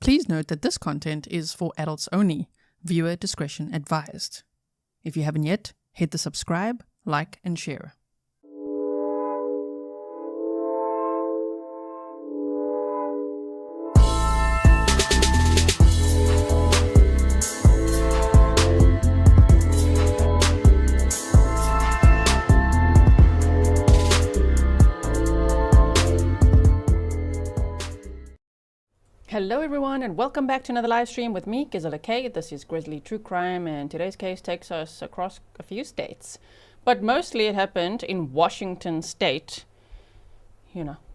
Please note that this content is for adults only. Viewer discretion advised. If you haven't yet, hit the subscribe, like, and share. Hello everyone and welcome back to another live stream with me, Grizzly. This is Grizzly True Crime, and today's case takes us across a few states. But mostly it happened in Washington state,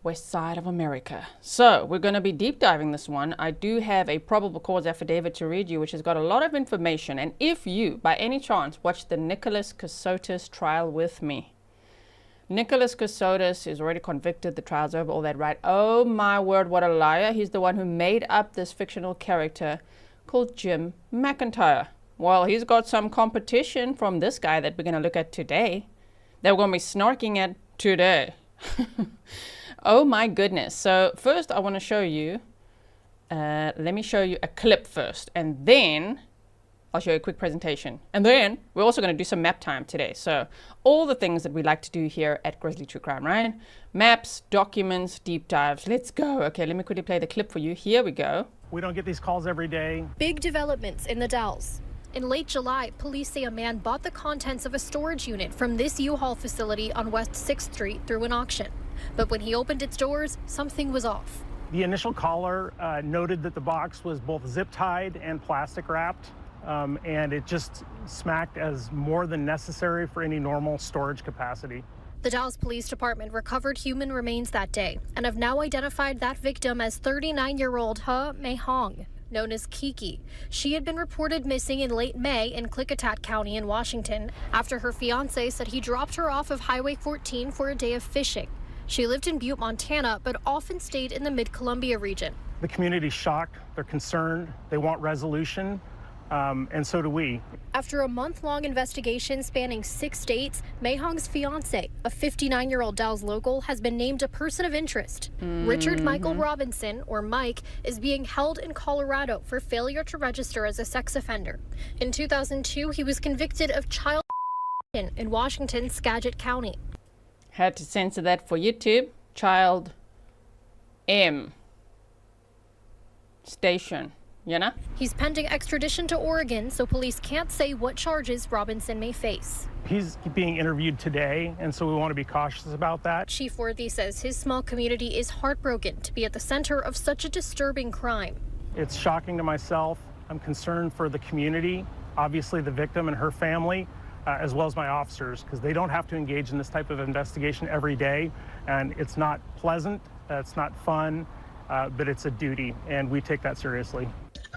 west side of America. So we're going to be deep diving this one. I do have a probable cause affidavit to read you, which has got a lot of information. And if you, by any chance, watched the Nicholas Kosotis trial with me, Nicholas Kosotis is already convicted. The trial's over, all that, right? Oh my word, what a liar. He's the one who made up this fictional character called Jim McIntyre. Well, he's got some competition from this guy that we're going to look at today, that we're going to be snarking at today. Oh my goodness. So first I want to show you, let me show you a clip first, and then I'll show you a quick presentation. And then we're also going to do some map time today. So all the things that we like to do here at Grizzly True Crime, right? Maps, documents, deep dives. Let's go. Okay, let me quickly play the clip for you. Here we go. We don't get these calls every day. Big developments in the Dalles. In late July, police say a man bought the contents of a storage unit from this U-Haul facility on West 6th Street through an auction. But when he opened its doors, something was off. The initial caller noted that the box was both zip-tied and plastic wrapped. And it just smacked as more than necessary for any normal storage capacity. The Dalles Police Department recovered human remains that day and have now identified that victim as 39-year-old He Meihong, known as Kiki. She had been reported missing in late May in Klickitat County in Washington after her fiancé said he dropped her off of Highway 14 for a day of fishing. She lived in Butte, Montana, but often stayed in the Mid-Columbia region. The community's shocked, they're concerned, they want resolution. And so do we. After a month-long investigation spanning 6 states, Meihong's fiancé, a 59-year-old Dalles local, has been named a person of interest. Richard Michael Robinson, or Mike, is being held in Colorado for failure to register as a sex offender. In 2002, he was convicted of child in Washington's Skagit County. Had to censor that for YouTube. Child M. Station. He's pending extradition to Oregon, so police can't say what charges Robinson may face. He's being interviewed today, and so we want to be cautious about that. Chief Worthy says his small community is heartbroken to be at the center of such a disturbing crime. It's shocking to myself. I'm concerned for the community, obviously the victim and her family, as well as my officers, because they don't have to engage in this type of investigation every day, and it's not pleasant, it's not fun, but it's a duty, and we take that seriously.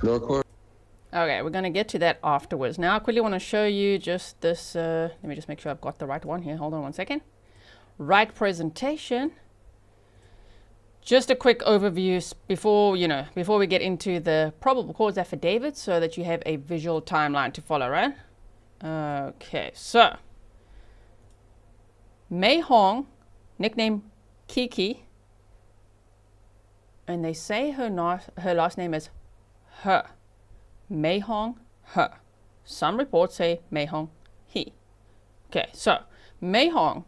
Okay, we're going to get to that afterwards. Now I quickly want to show you just this, let me just make sure I've got the right one here. Hold on one second. Right presentation. Just a quick overview before we get into the probable cause affidavit, so that you have a visual timeline to follow, right? Okay, so Meihong, nickname Kiki, and they say her last name is He. Meihong He. Some reports say Meihong He. Okay, so Meihong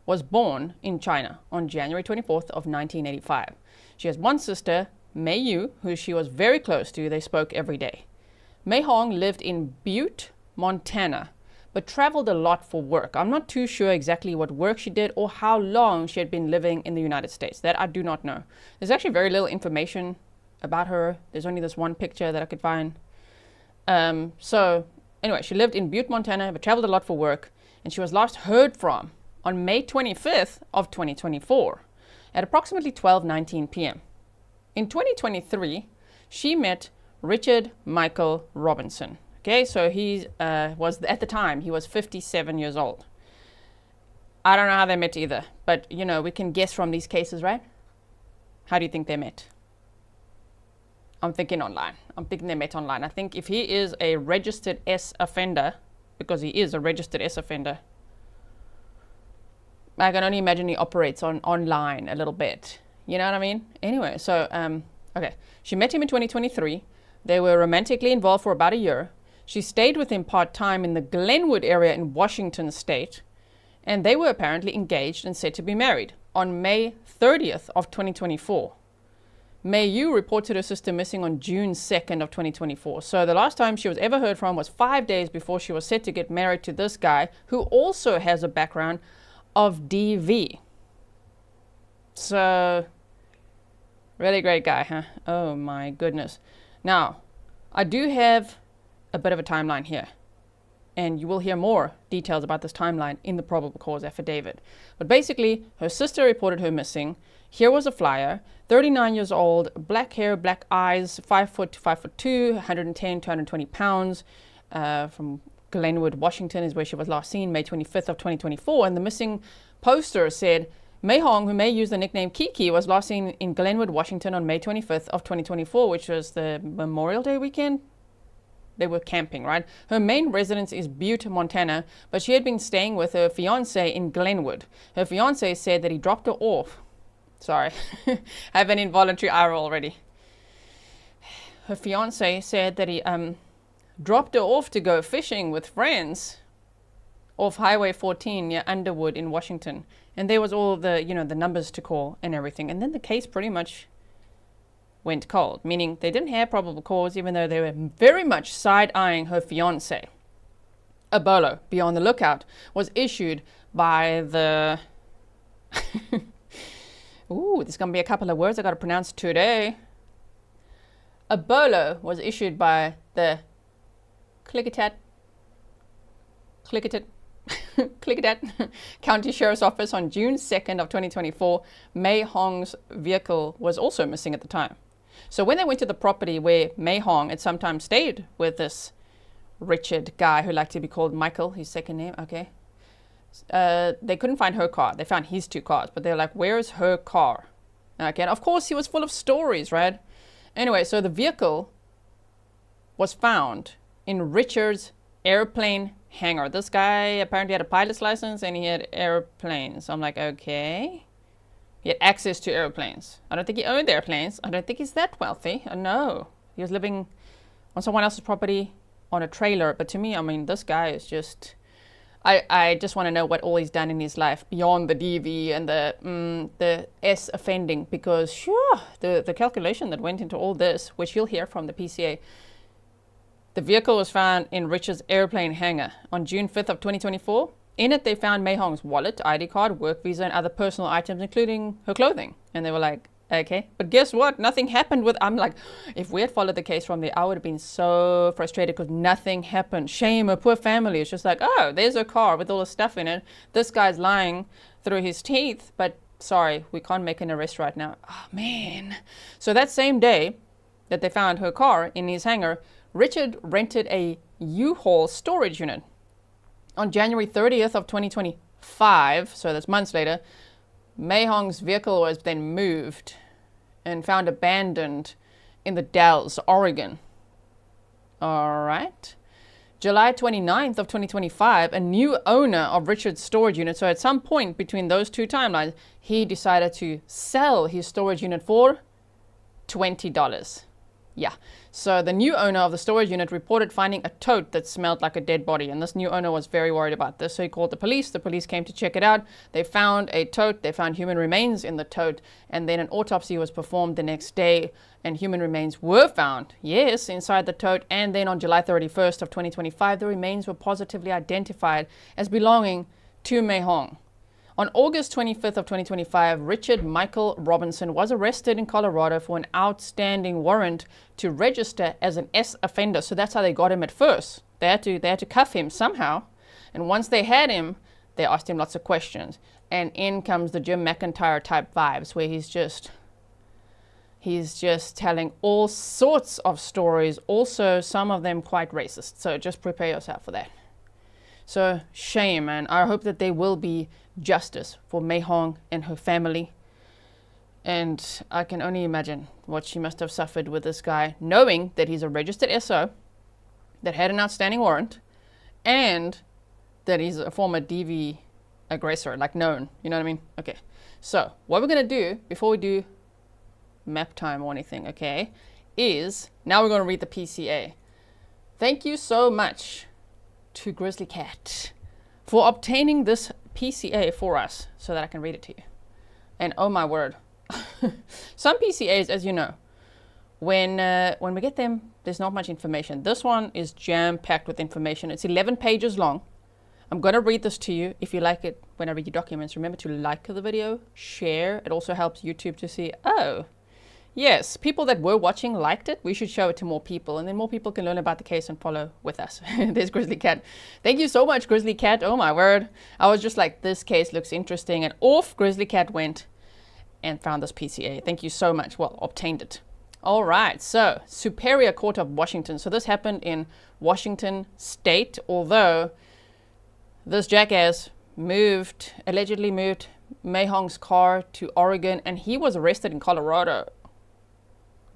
was born in China on January 24th of 1985. She has one sister, Mei Yu, who she was very close to. They spoke every day. Meihong lived in Butte, Montana, but traveled a lot for work. I'm not too sure exactly what work she did or how long she had been living in the United States. That I do not know. There's actually very little information about her. There's only this one picture that I could find. So anyway, she lived in Butte, Montana, but traveled a lot for work, and she was last heard from on May 25th of 2024 at approximately 12:19 p.m. In 2023, she met Richard Michael Robinson. Okay, so he was, at the time, he was 57 years old. I don't know how they met either, but we can guess from these cases, right? How do you think they met? I'm thinking online. I'm thinking they met online. I think if he is a registered S offender, because he is a registered S offender, I can only imagine he operates online a little bit. You know what I mean? Anyway, so Okay, she met him in 2023. They were romantically involved for about a year. She stayed with him part-time in the Glenwood area in Washington state, and they were apparently engaged and said to be married on May 30th of 2024. Meihong reported her sister missing on June 2nd of 2024. So the last time she was ever heard from was 5 days before she was set to get married to this guy who also has a background of DV. So, really great guy, huh? Oh my goodness. Now, I do have a bit of a timeline here, and you will hear more details about this timeline in the probable cause affidavit. But basically, her sister reported her missing. Here was a flyer, 39 years old, black hair, black eyes, 5 foot to 5'2", 110 to 120 pounds, from Glenwood, Washington is where she was last seen, May 25th of 2024. And the missing poster said, Meihong, who may use the nickname Kiki, was last seen in Glenwood, Washington on May 25th of 2024, which was the Memorial Day weekend. They were camping, right? Her main residence is Butte, Montana, but she had been staying with her fiancé in Glenwood. Her fiancé said that he dropped her off. Sorry, I have an involuntary eye roll already. Her fiancé said that he dropped her off to go fishing with friends off Highway 14 near Underwood in Washington. And there was all the, the numbers to call and everything. And then the case pretty much went cold, meaning they didn't have probable cause, even though they were very much side-eyeing her fiancé. A bolo, be on the lookout, was issued by the... Ooh, there's going to be a couple of words I got to pronounce today. A bolo was issued by the Clickitat County Sheriff's Office on June 2nd of 2024. Meihong's vehicle was also missing at the time. So when they went to the property where Meihong had sometimes stayed with this Richard guy who liked to be called Michael, his second name, okay. They couldn't find her car. They found his 2 cars, but they're like, where's her car? Okay, and of course he was full of stories, right? Anyway, so the vehicle was found in Richard's airplane hangar. This guy apparently had a pilot's license and he had airplanes. I'm like, okay. He had access to airplanes. I don't think he owned airplanes. I don't think he's that wealthy. No. He was living on someone else's property on a trailer. But to me, I mean, this guy is just... I just want to know what all he's done in his life beyond the DV and the S offending, because sure, the calculation that went into all this, which you'll hear from the PCA. The vehicle was found in Richard's airplane hangar on June 5th of 2024. In it, they found Meihong's wallet, ID card, work visa, and other personal items, including her clothing. And they were like, okay. But guess what? Nothing happened with... I'm like, if we had followed the case from there, I would have been so frustrated because nothing happened. Shame, a poor family. It's just like, oh, there's a car with all the stuff in it. This guy's lying through his teeth. But sorry, we can't make an arrest right now. Oh, man. So that same day that they found her car in his hangar, Richard rented a U-Haul storage unit. On January 30th of 2025, so that's months later, Meihong's vehicle was then moved and found abandoned in the Dalles, Oregon. All right. July 29th of 2025, a new owner of Richard's storage unit. So at some point between those two timelines, he decided to sell his storage unit for $20. Yeah. So the new owner of the storage unit reported finding a tote that smelled like a dead body. And this new owner was very worried about this. So he called the police. The police came to check it out. They found a tote. They found human remains in the tote. And then an autopsy was performed the next day. And human remains were found, yes, inside the tote. And then on July 31st of 2025, the remains were positively identified as belonging to Meihong. On August 25th of 2025, Richard Michael Robinson was arrested in Colorado for an outstanding warrant to register as an S offender. So that's how they got him at first. They had to cuff him somehow. And once they had him, they asked him lots of questions. And in comes the Jim McIntyre type vibes, where he's just telling all sorts of stories, also some of them quite racist. So just prepare yourself for that. So shame, and I hope that there will be justice for Meihong and her family. And I can only imagine what she must have suffered with this guy, knowing that he's a registered SO, that had an outstanding warrant, and that he's a former DV aggressor, like known, you know what I mean? Okay, so what we're going to do before we do Maptime or anything, okay, is, now we're going to read the PCA. Thank you so much to Grizzly Cat for obtaining this PCA for us so that I can read it to you. And oh my word, some PCAs, as you know, when we get them, there's not much information. This one is jam-packed with information. It's 11 pages long. I'm going to read this to you. If you like it when I read your documents, remember to like the video, share. It also helps YouTube to see, oh, yes, people that were watching liked it. We should show it to more people, and then more people can learn about the case and follow with us. There's Grizzly Cat. Thank you so much, Grizzly Cat. Oh my word. I was just like, this case looks interesting. And off Grizzly Cat went and found this PCA. Thank you so much. Well, obtained it. All right, so Superior Court of Washington. So this happened in Washington State, although this jackass allegedly moved Meihong's car to Oregon, and he was arrested in Colorado.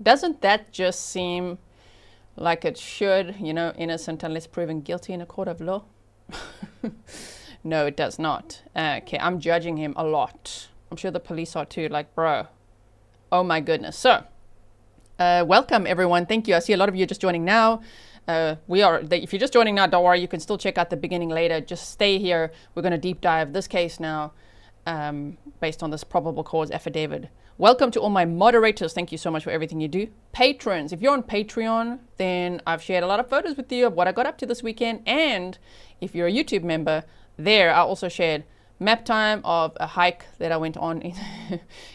Doesn't that just seem like it should, you know, innocent unless proven guilty in a court of law? No, it does not. Okay, I'm judging him a lot. I'm sure the police are too, like, bro. Oh my goodness. So, welcome everyone. Thank you. I see a lot of you just joining now. If you're just joining now, don't worry, you can still check out the beginning later. Just stay here. We're going to deep dive this case now based on this probable cause affidavit. Welcome to all my moderators. Thank you so much for everything you do. Patrons, if you're on Patreon, then I've shared a lot of photos with you of what I got up to this weekend. And if you're a YouTube member, there I also shared map time of a hike that I went on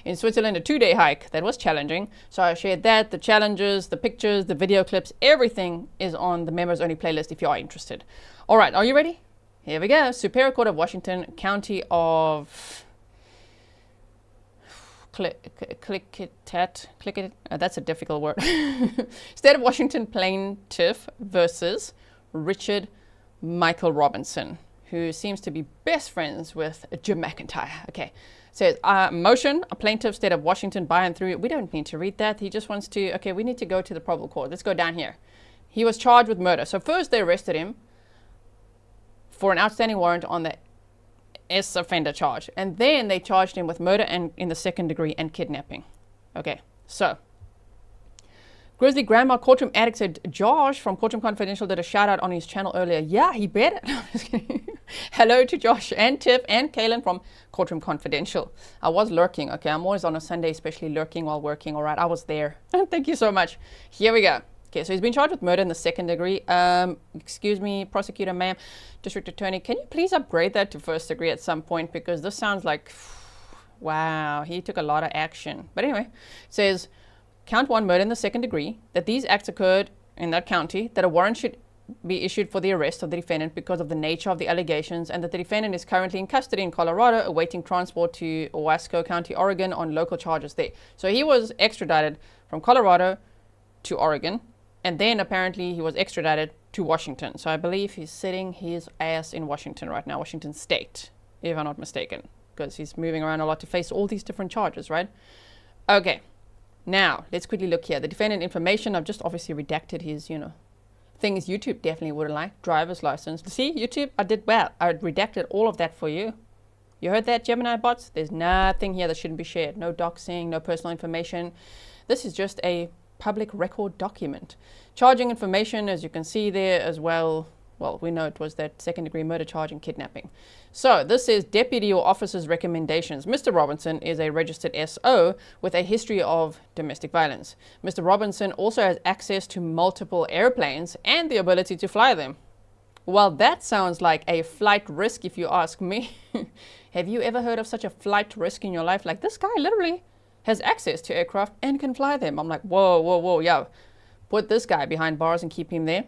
in Switzerland, a 2-day hike that was challenging. So I shared that, the challenges, the pictures, the video clips, everything is on the members only playlist if you are interested. All right, are you ready? Here we go. Superior Court of Washington, County of that's a difficult word. State of Washington plaintiff versus Richard Michael Robinson, who seems to be best friends with Jim McIntyre. Okay, says, motion, a plaintiff, State of Washington, by and through. We don't need to read that. He just wants to, okay, we need to go to the probable cause. Let's go down here. He was charged with murder. So first they arrested him for an outstanding warrant on the S offender charge. And then they charged him with murder and in the second degree and kidnapping. Okay, so Grizzly Grandma Courtroom Addict said Josh from Courtroom Confidential did a shout out on his channel earlier. Yeah, he bet it. No, I'm just kidding. Hello to Josh and Tiff and Kaylin from Courtroom Confidential. I was lurking. Okay, I'm always on a Sunday, especially lurking while working. All right, I was there. Thank you so much. Here we go. Okay, so he's been charged with murder in the second degree. Excuse me, prosecutor, ma'am, district attorney, can you please upgrade that to first degree at some point? Because this sounds like, wow, he took a lot of action. But anyway, it says, count 1, murder in the second degree, that these acts occurred in that county, that a warrant should be issued for the arrest of the defendant because of the nature of the allegations, and that the defendant is currently in custody in Colorado, awaiting transport to Owasco County, Oregon, on local charges there. So he was extradited from Colorado to Oregon, and then apparently he was extradited to Washington. So I believe he's sitting his ass in Washington right now, Washington State, if I'm not mistaken, because he's moving around a lot to face all these different charges, right? Okay. Now, let's quickly look here. The defendant information, I've just obviously redacted his, things YouTube definitely wouldn't like. Driver's license. See, YouTube, I did well. I redacted all of that for you. You heard that, Gemini bots? There's nothing here that shouldn't be shared. No doxing, no personal information. This is just a public record document. Charging information, as you can see there as well. Well, we know it was that second degree murder charge and kidnapping. So this is deputy or officer's recommendations. Mr. Robinson is a registered SO with a history of domestic violence. Mr. Robinson also has access to multiple airplanes and the ability to fly them. Well, that sounds like a flight risk if you ask me. Have you ever heard of such a flight risk in your life? Like, this guy literally has access to aircraft and can fly them. I'm like, whoa, whoa, whoa, yeah. Put this guy behind bars and keep him there.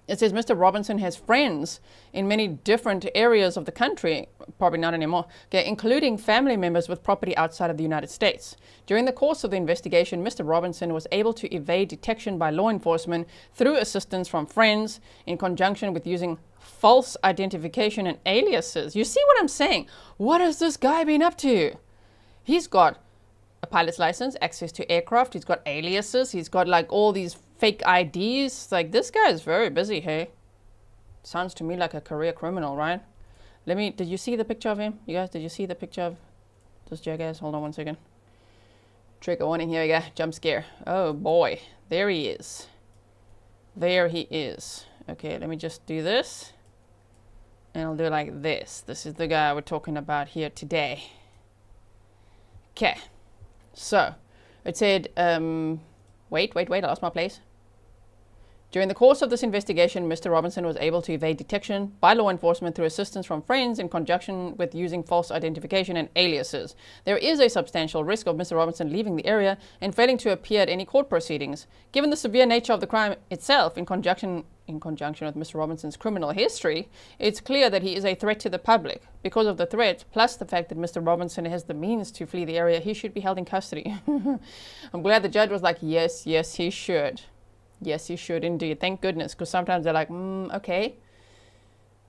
It says Mr. Robinson has friends in many different areas of the country, probably not anymore, okay, including family members with property outside of the United States. During the course of the investigation, Mr. Robinson was able to evade detection by law enforcement through assistance from friends in conjunction with using false identification and aliases. You see what I'm saying? What has this guy been up to? He's got a pilot's license, access to aircraft, he's got aliases, he's got like all these fake IDs. Like, this guy is very busy, hey? Sounds to me like a career criminal, right? Did you see the picture of him? You guys, did you see the picture of this jackass? Hold on one second. Trigger warning, here we go. Jump scare. Oh boy, there he is. There he is. Okay, let me just do this. And I'll do it like this. This is the guy we're talking about here today. Okay, so it said, wait, I lost my place. During the course of this investigation, Mr. Robinson was able to evade detection by law enforcement through assistance from friends in conjunction with using false identification and aliases. There is a substantial risk of Mr. Robinson leaving the area and failing to appear at any court proceedings. Given the severe nature of the crime itself, in conjunction with Mr. Robinson's criminal history, it's clear that he is a threat to the public. Because of the threat, plus the fact that Mr. Robinson has the means to flee the area, he should be held in custody. I'm glad the judge was like, yes, he should. Yes, you should indeed. Thank goodness, because sometimes they're like, okay,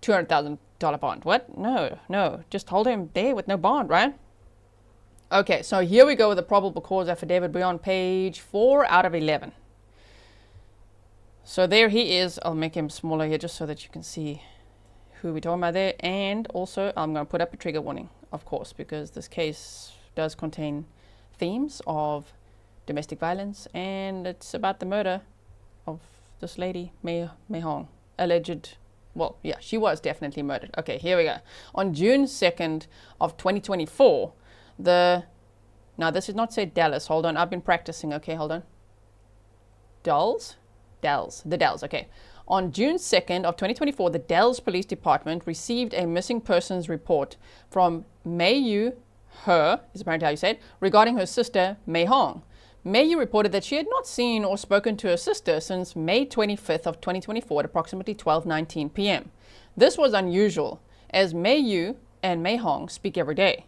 $200,000 bond. What? No, just hold him there with no bond, right? Okay, so here we go with the probable cause affidavit. We're on page 4 out of 11. So there he is. I'll make him smaller here just so that you can see who we're talking about there. And also, I'm going to put up a trigger warning, of course, because this case does contain themes of domestic violence, and it's about the murder of this lady, Meihong, alleged, well, yeah, she was definitely murdered. Okay, here we go. On June 2nd of 2024, now this is not say Dalles, hold on, I've been practicing, okay, hold on. Dalles, okay. On June 2nd of 2024, the Dalles Police Department received a missing persons report from Meihong He, is apparently how you say it, regarding her sister, Meihong. Meihong reported that she had not seen or spoken to her sister since May 25th of 2024 at approximately 12:19 p.m. This was unusual, as Meihong and Meihong speak every day.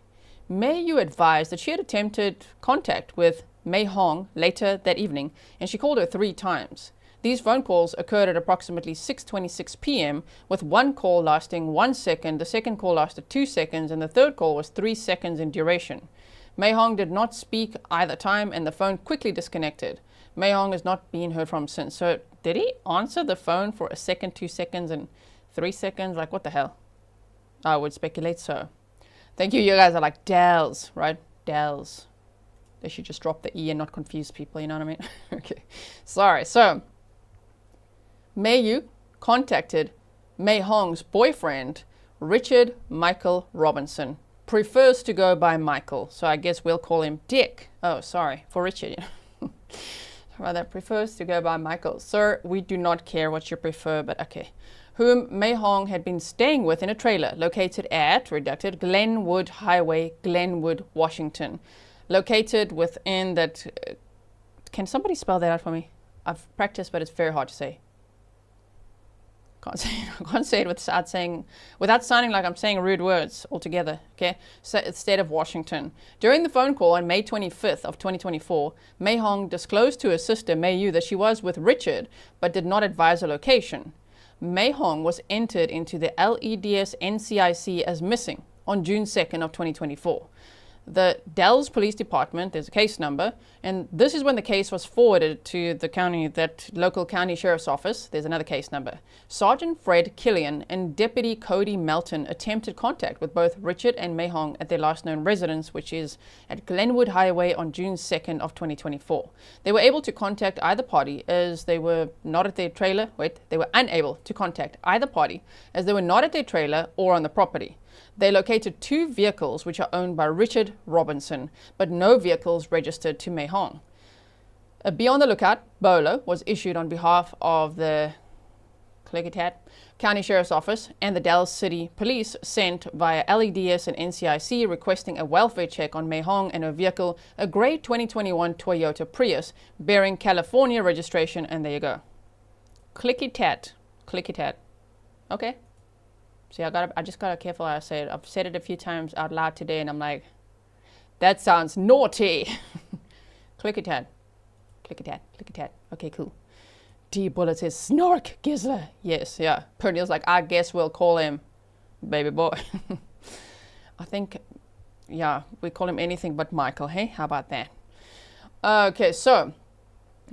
Meihong advised that she had attempted contact with Meihong later that evening, and she called her 3 times. These phone calls occurred at approximately 6:26 p.m., with one call lasting 1 second, the second call lasted 2 seconds, and the third call was 3 seconds in duration. Meihong did not speak either time, and the phone quickly disconnected. Meihong has not been heard from since. So did he answer the phone for 1 second, 2 seconds, and 3 seconds? Like, what the hell? I would speculate so. Thank you. You guys are like, Dalles, right? Dalles. They should just drop the E and not confuse people, you know what I mean? Okay. Sorry. So Meihong contacted Meihong's boyfriend, Richard Michael Robinson. Prefers to go by Michael, so I guess we'll call him Dick. Oh, sorry, for Richard. Rather, prefers to go by Michael. Sir, we do not care what you prefer, but okay. Whom Meihong had been staying with in a trailer located at, redacted, Glenwood Highway, Glenwood, Washington. Located within that... can somebody spell that out for me? I've practiced, but it's very hard to say. Can't say it without sounding like I'm saying rude words altogether, okay? So state of Washington. During the phone call on May 25th of 2024, Meihong disclosed to her sister, Meihong, that she was with Richard, but did not advise her location. Meihong was entered into the LEDS NCIC as missing on June 2nd of 2024. The Dalles Police Department, there's a case number, and this is when the case was forwarded to the county, that local county sheriff's office. There's another case number. Sergeant Fred Killian and Deputy Cody Melton attempted contact with both Richard and Meihong at their last known residence, which is at Glenwood Highway on June 2nd of 2024. They were able to contact either party as they were not at their trailer. They were unable to contact either party as they were not at their trailer or on the property. They located 2 vehicles which are owned by Richard Robinson, but no vehicles registered to Meihong. A be on the lookout BOLO was issued on behalf of the County Sheriff's Office and the Dalles City Police, sent via LEDS and NCIC, requesting a welfare check on Meihong and her vehicle, a gray 2021 Toyota Prius bearing California registration, and there you go. Clicky-tat. Okay. See, I just gotta careful how I say it. I've said it a few times out loud today, and I'm like, that sounds naughty. Clicky-tat. Okay, cool. D Bullet says, snark, Gizzler. Yes, yeah. Pernill's like, I guess we'll call him baby boy. I think, yeah, we call him anything but Michael, hey? How about that? Okay, so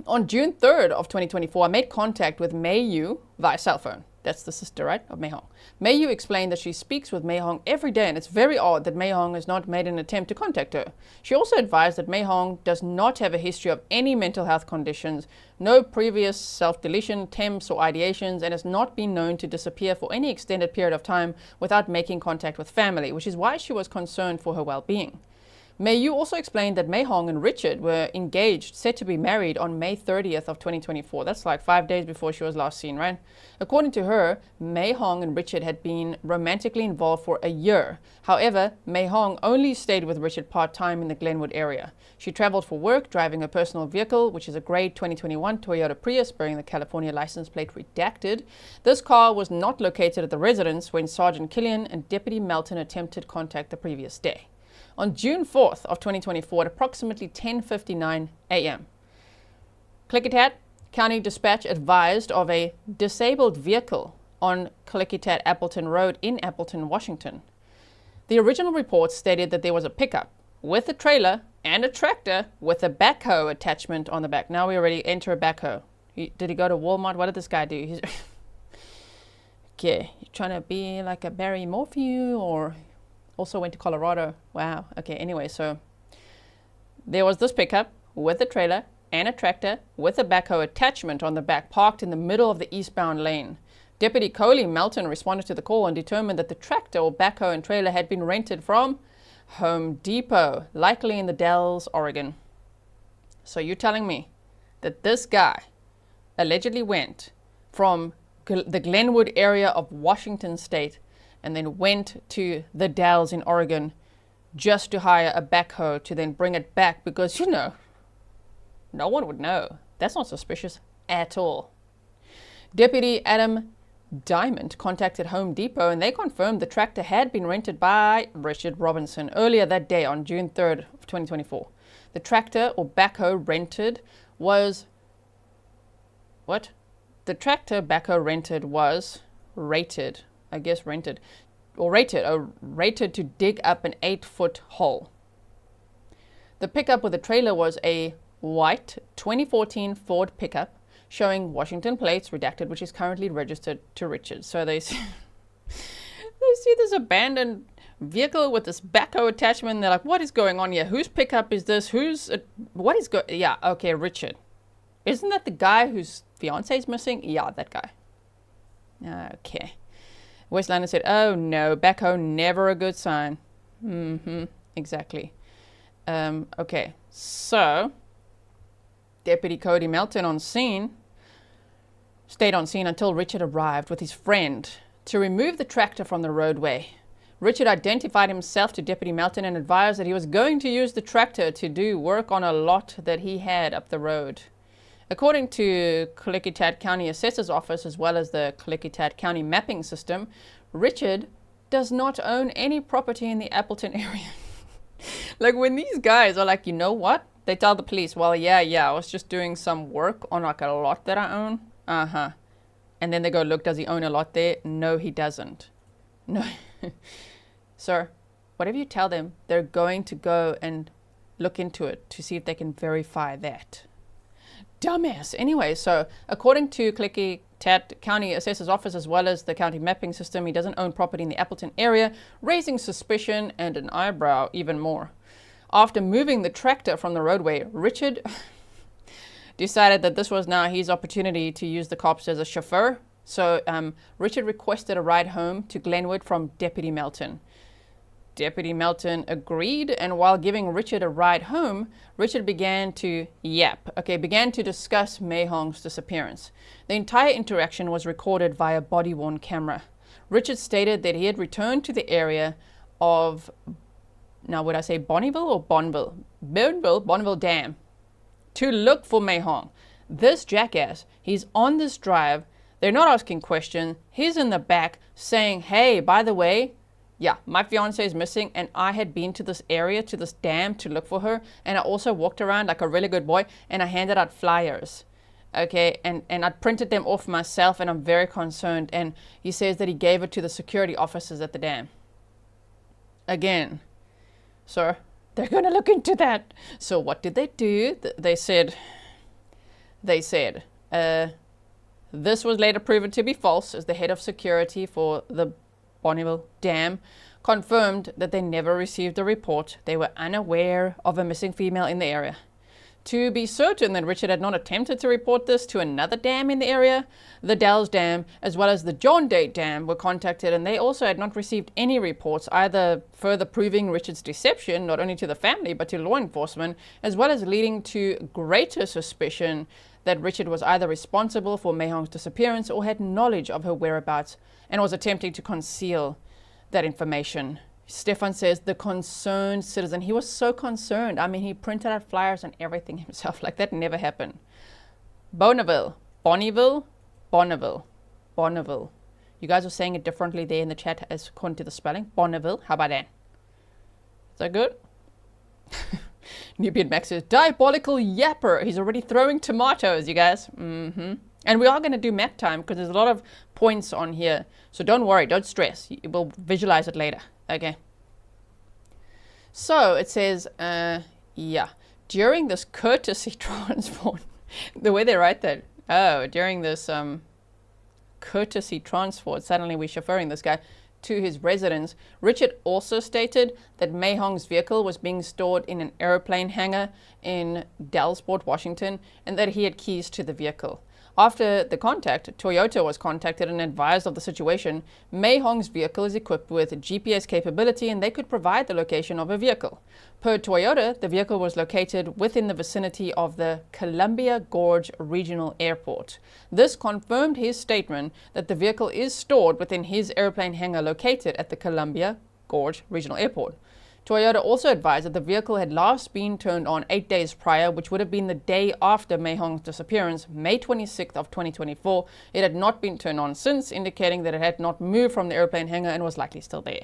on June 3rd of 2024, I made contact with Meihong via cell phone. That's the sister, right, of Meihong. Meihong explained that she speaks with Meihong every day, and it's very odd that Meihong has not made an attempt to contact her. She also advised that Meihong does not have a history of any mental health conditions, no previous self-deletion attempts or ideations, and has not been known to disappear for any extended period of time without making contact with family, which is why she was concerned for her well-being. Meihong also explained that Meihong and Richard were engaged, set to be married on May 30th of 2024. That's like 5 days before she was last seen, right? According to her, Meihong and Richard had been romantically involved for a year. However, Meihong only stayed with Richard part-time in the Glenwood area. She traveled for work, driving her personal vehicle, which is a gray 2021 Toyota Prius bearing the California license plate redacted. This car was not located at the residence when Sergeant Killian and Deputy Melton attempted contact the previous day. On June 4th of 2024 at approximately 10:59 a.m. Klickitat County Dispatch advised of a disabled vehicle on Klickitat Appleton Road in Appleton, Washington. The original report stated that there was a pickup with a trailer and a tractor with a backhoe attachment on the back. Now we already enter a backhoe. Did he go to Walmart? What did this guy do? Okay, you trying to be like a Barry Morphew, or also went to Colorado? Wow. Okay, anyway, so there was this pickup with a trailer and a tractor with a backhoe attachment on the back, parked in the middle of the eastbound lane. Deputy Coley Melton responded to the call and determined that the tractor or backhoe and trailer had been rented from Home Depot, likely in the Dalles, Oregon. So you're telling me that this guy allegedly went from the Glenwood area of Washington State and then went to the Dalles in Oregon just to hire a backhoe to then bring it back because, you know, no one would know. That's not suspicious at all. Deputy Adam Diamond contacted Home Depot and they confirmed the tractor had been rented by Richard Robinson earlier that day on June 3rd of 2024. The tractor or backhoe rented was... What? The tractor backhoe rented was rated to dig up an 8-foot hole. The pickup with the trailer was a white 2014 Ford pickup showing Washington plates redacted, which is currently registered to Richard. So they see this abandoned vehicle with this backhoe attachment. They're like, what is going on here? Whose pickup is this? What is yeah, okay, Richard. Isn't that the guy whose fiancé is missing? Yeah, that guy. Okay. West London said, oh no, backhoe, never a good sign. Exactly. Okay, so Deputy Cody Melton stayed on scene until Richard arrived with his friend to remove the tractor from the roadway. Richard identified himself to Deputy Melton and advised that he was going to use the tractor to do work on a lot that he had up the road. According to Klickitat County Assessor's Office, as well as the Klickitat County Mapping System, Richard does not own any property in the Appleton area. Like when these guys are like, you know what? They tell the police, well, yeah, I was just doing some work on like a lot that I own. And then they go, look, does he own a lot there? No, he doesn't. No. Sir, whatever you tell them, they're going to go and look into it to see if they can verify that. Dumbass. Anyway, so according to Klickitat County Assessor's Office, as well as the county mapping system, he doesn't own property in the Appleton area, raising suspicion and an eyebrow even more. After moving the tractor from the roadway, Richard decided that this was now his opportunity to use the cops as a chauffeur. So Richard requested a ride home to Glenwood from Deputy Melton. Deputy Melton agreed, and while giving Richard a ride home, Richard began to discuss Meihong's disappearance. The entire interaction was recorded via body-worn camera. Richard stated that he had returned to the area of, now would I say Bonneville or Bonneville? Bonneville Dam, to look for Meihong. This jackass, he's on this drive, they're not asking questions, he's in the back saying, hey, by the way, yeah, my fiancé is missing and I had been to this area, to this dam to look for her, and I also walked around like a really good boy and I handed out flyers. Okay, and I printed them off myself and I'm very concerned. And he says that he gave it to the security officers at the dam. Again, sir, they're going to look into that. So what did they do? They said, This was later proven to be false, as the head of security for the Probable Dam confirmed that they never received a report. They were unaware of a missing female in the area. To be certain that Richard had not attempted to report this to another dam in the area, the Dalles Dam as well as the John Day Dam were contacted, and they also had not received any reports, either further proving Richard's deception not only to the family but to law enforcement, as well as leading to greater suspicion that Richard was either responsible for Meihong's disappearance or had knowledge of her whereabouts and was attempting to conceal that information. Stefan says the concerned citizen, he was so concerned. I mean, he printed out flyers and everything himself. Like, that never happened. Bonneville. Bonneville. Bonneville. Bonneville. You guys are saying it differently there in the chat as according to the spelling. Bonneville. How about that? Is that good? Nubian Max says, diabolical yapper. He's already throwing tomatoes, you guys. And we are going to do map time because there's a lot of points on here. So don't worry, don't stress. We'll visualize it later. Okay. So it says, yeah, during this courtesy transport, the way they write that, during this courtesy transport, suddenly we're chauffeuring this guy to his residence, Richard also stated that Meihong's vehicle was being stored in an airplane hangar in Dalles, Washington, and that he had keys to the vehicle. After the contact, Toyota was contacted and advised of the situation. Meihong's vehicle is equipped with GPS capability and they could provide the location of a vehicle. Per Toyota, the vehicle was located within the vicinity of the Columbia Gorge Regional Airport. This confirmed his statement that the vehicle is stored within his airplane hangar located at the Columbia Gorge Regional Airport. Toyota also advised that the vehicle had last been turned on 8 days prior, which would have been the day after Meihong's disappearance, May 26th of 2024. It had not been turned on since, indicating that it had not moved from the airplane hangar and was likely still there.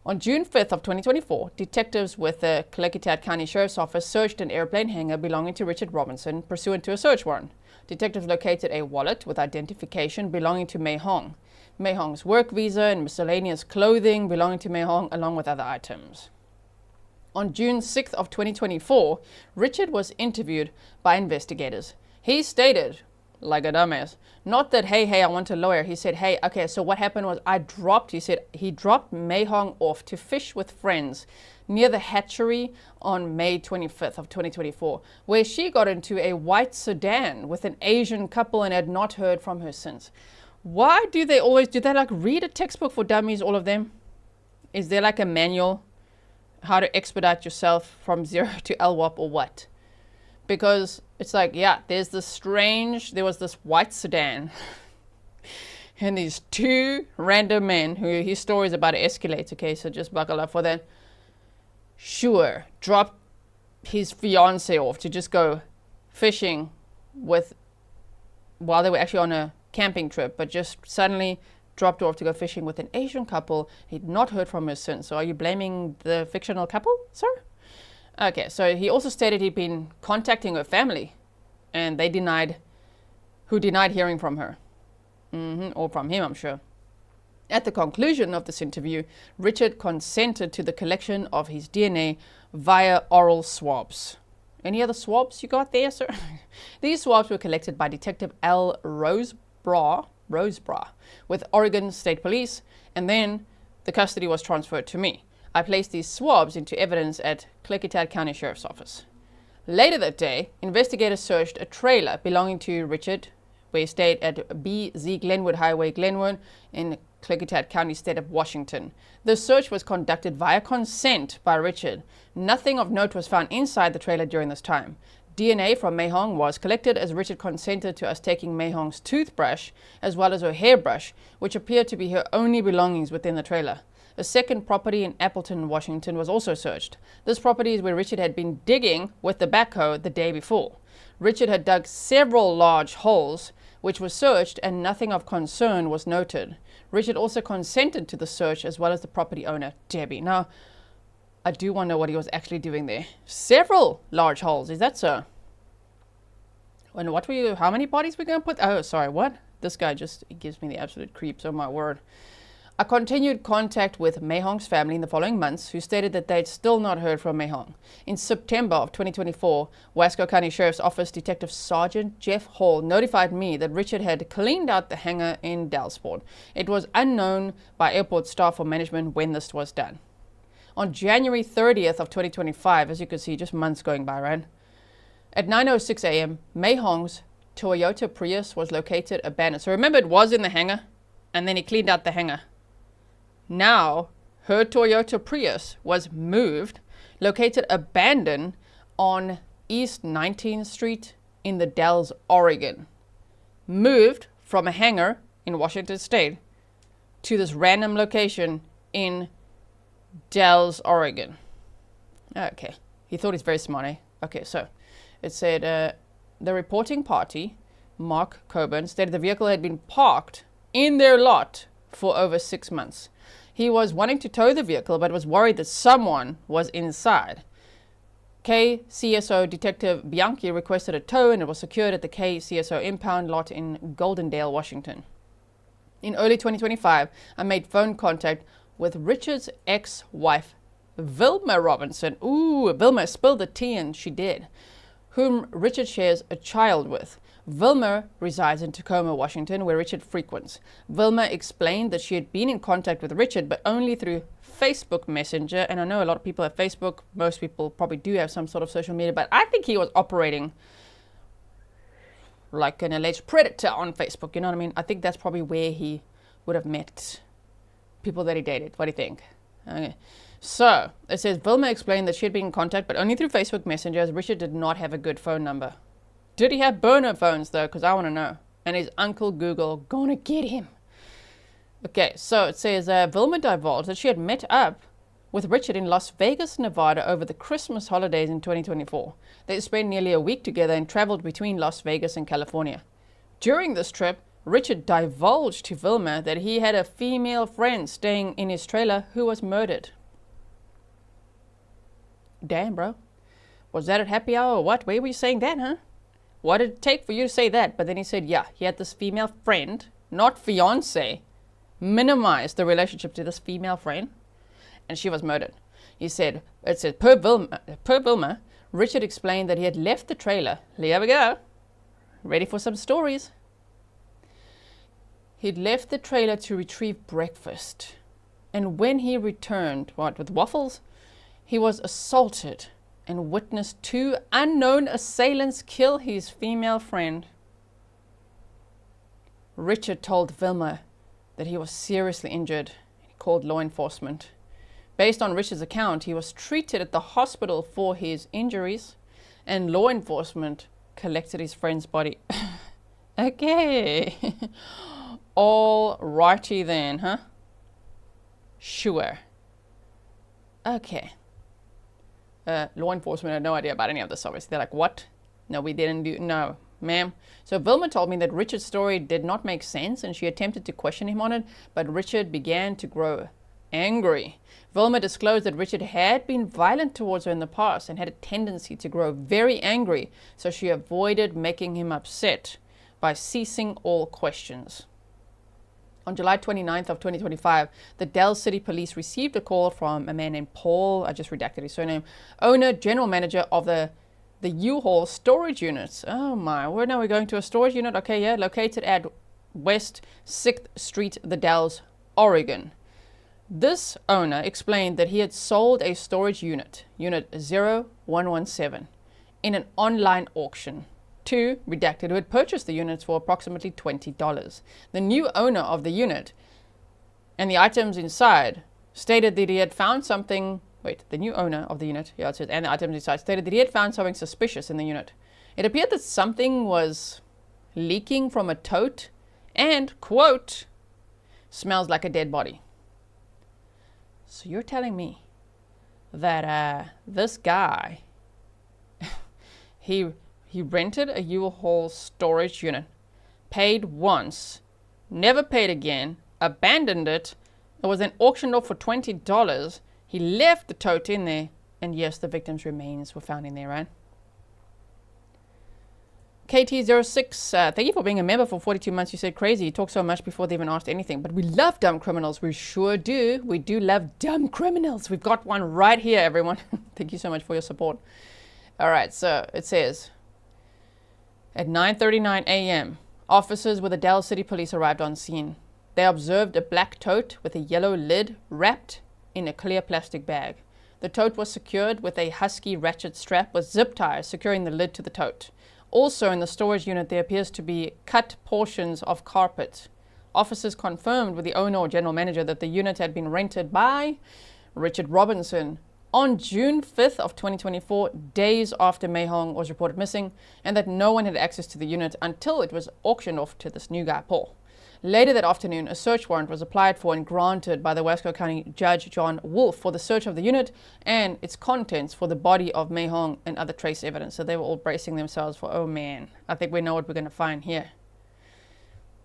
On June 5th of 2024, detectives with the Klickitat County Sheriff's Office searched an airplane hangar belonging to Richard Robinson pursuant to a search warrant. Detectives located a wallet with identification belonging to Meihong, Meihong's work visa and miscellaneous clothing belonging to Meihong, along with other items. On June 6th of 2024, Richard was interviewed by investigators. He stated, like a dumbass, not that, hey, I want a lawyer. He said, hey, okay, so what happened was he dropped Meihong off to fish with friends near the hatchery on May 25th of 2024, where she got into a white sedan with an Asian couple and had not heard from her since. Why do they always do that? Like, read a textbook for dummies, all of them? Is there like a manual how to expedite yourself from 0 to LWAP or what? Because it's like, yeah, there was this white sedan and these two random men who his story is about to escalate. Okay, so just buckle up for that. Sure, dropped his fiancée off to just go fishing while they were actually on a camping trip, but just suddenly dropped off to go fishing with an Asian couple. He'd not heard from her since. So are you blaming the fictional couple, sir? Okay, so he also stated he'd been contacting her family and they denied hearing from her. Or from him, I'm sure. At the conclusion of this interview, Richard consented to the collection of his DNA via oral swabs. Any other swabs you got there, sir? These swabs were collected by Detective L. Rosebra with Oregon State Police, and then the custody was transferred to me. I placed these swabs into evidence at Klickitat County Sheriff's Office. Later that day, investigators searched a trailer belonging to Richard, where he stayed at BZ Glenwood Highway, Glenwood, in Klickitat County, state of Washington. The search was conducted via consent by Richard. Nothing of note was found inside the trailer during this time. DNA from Meihong was collected as Richard consented to us taking Meihong's toothbrush as well as her hairbrush, which appeared to be her only belongings within the trailer. A second property in Appleton, Washington was also searched. This property is where Richard had been digging with the backhoe the day before. Richard had dug several large holes, which were searched, and nothing of concern was noted. Richard also consented to the search as well as the property owner, Debbie. Now, I do want to know what he was actually doing there. Several large holes, is that so? And how many bodies were going to put? Oh, sorry, what? This guy just gives me the absolute creeps, oh my word. I continued contact with Meihong's family in the following months, who stated that they'd still not heard from Meihong. In September of 2024, Wasco County Sheriff's Office Detective Sergeant Jeff Hall notified me that Richard had cleaned out the hangar in Dalles. It was unknown by airport staff or management when this was done. On January 30th of 2025, as you can see, just months going by, right? At 9:06 a.m., Meihong's Toyota Prius was located abandoned. So remember, it was in the hangar, and then he cleaned out the hangar. Now, her Toyota Prius was moved, located abandoned on East 19th Street in the Dalles, Oregon. Moved from a hangar in Washington State to this random location in Dalles, Oregon. Okay, he thought he's very smart, eh? Okay, so it said the reporting party, Mark Coburn, stated the vehicle had been parked in their lot for over 6 months. He was wanting to tow the vehicle, but was worried that someone was inside. KCSO Detective Bianchi requested a tow, and it was secured at the KCSO impound lot in Goldendale, Washington. In early 2025, I made phone contact with Richard's ex-wife, Vilma Robinson. Ooh, Vilma spilled the tea, and she did. Whom Richard shares a child with. Vilma resides in Tacoma, Washington, where Richard frequents. Vilma explained that she had been in contact with Richard, but only through Facebook Messenger. And I know a lot of people have Facebook. Most people probably do have some sort of social media, but I think he was operating like an alleged predator on Facebook. You know what I mean? I think that's probably where he would have met people that he dated. What do you think? Okay. So it says Vilma explained that she had been in contact, but only through Facebook Messenger, as Richard did not have a good phone number. Did he have burner phones though? Because I want to know. And is Uncle Google gonna get him? Okay, so it says Vilma divulged that she had met up with Richard in Las Vegas, Nevada over the Christmas holidays in 2024. They spent nearly a week together and traveled between Las Vegas and California. During this trip, Richard divulged to Vilma that he had a female friend staying in his trailer who was murdered. Damn, bro. Was that at happy hour or what? Where were you saying that, huh? What did it take for you to say that? But then he said, yeah, he had this female friend, not fiancé, minimized the relationship to this female friend, and she was murdered. He said, it said, per Vilma, Richard explained that he had left the trailer. Here we go. Ready for some stories. He'd left the trailer to retrieve breakfast. And when he returned, with waffles, he was assaulted and witnessed 2 unknown assailants kill his female friend. Richard told Vilma that he was seriously injured. He called law enforcement. Based on Richard's account, he was treated at the hospital for his injuries, and law enforcement collected his friend's body. Okay. All righty then, huh? Sure. Okay. Law enforcement had no idea about any of this, obviously. They're like, what? No, we didn't do, no, ma'am. So Vilma told me that Richard's story did not make sense, and she attempted to question him on it, but Richard began to grow angry. Vilma disclosed that Richard had been violent towards her in the past and had a tendency to grow very angry, so she avoided making him upset by ceasing all questions. On July 29th of 2025, the Dalles City Police received a call from a man named Paul, I just redacted his surname, owner, general manager of the U-Haul storage units. Oh my word, now we're going to a storage unit? Okay, yeah, located at West 6th Street, the Dalles, Oregon. This owner explained that he had sold a storage unit, unit 0117, in an online auction. 2, redacted, who had purchased the units for approximately $20. The new owner of the unit and the items inside stated that he had found something, the new owner of the unit, yeah, it says, and the items inside stated that he had found something suspicious in the unit. It appeared that something was leaking from a tote and, quote, smells like a dead body. So you're telling me that this guy, he rented a U-Haul storage unit, paid once, never paid again, abandoned it, it was then auctioned off for $20, he left the tote in there, and yes, the victim's remains were found in there, right? KT06, thank you for being a member for 42 months. You said crazy. You talk so much before they even asked anything. But we love dumb criminals. We sure do. We do love dumb criminals. We've got one right here, everyone. Thank you so much for your support. All right, so it says, at 9:39 a.m., officers with the Dalles City Police arrived on scene. They observed a black tote with a yellow lid wrapped in a clear plastic bag. The tote was secured with a husky ratchet strap with zip ties securing the lid to the tote. Also in the storage unit, there appears to be cut portions of carpet. Officers confirmed with the owner or general manager that the unit had been rented by Richard Robinson on June 5th of 2024, days after Meihong was reported missing, and that no one had access to the unit until it was auctioned off to this new guy, Paul. Later that afternoon, a search warrant was applied for and granted by the Wasco County Judge John Wolf for the search of the unit and its contents for the body of Meihong and other trace evidence. So they were all bracing themselves for, oh man, I think we know what we're going to find here.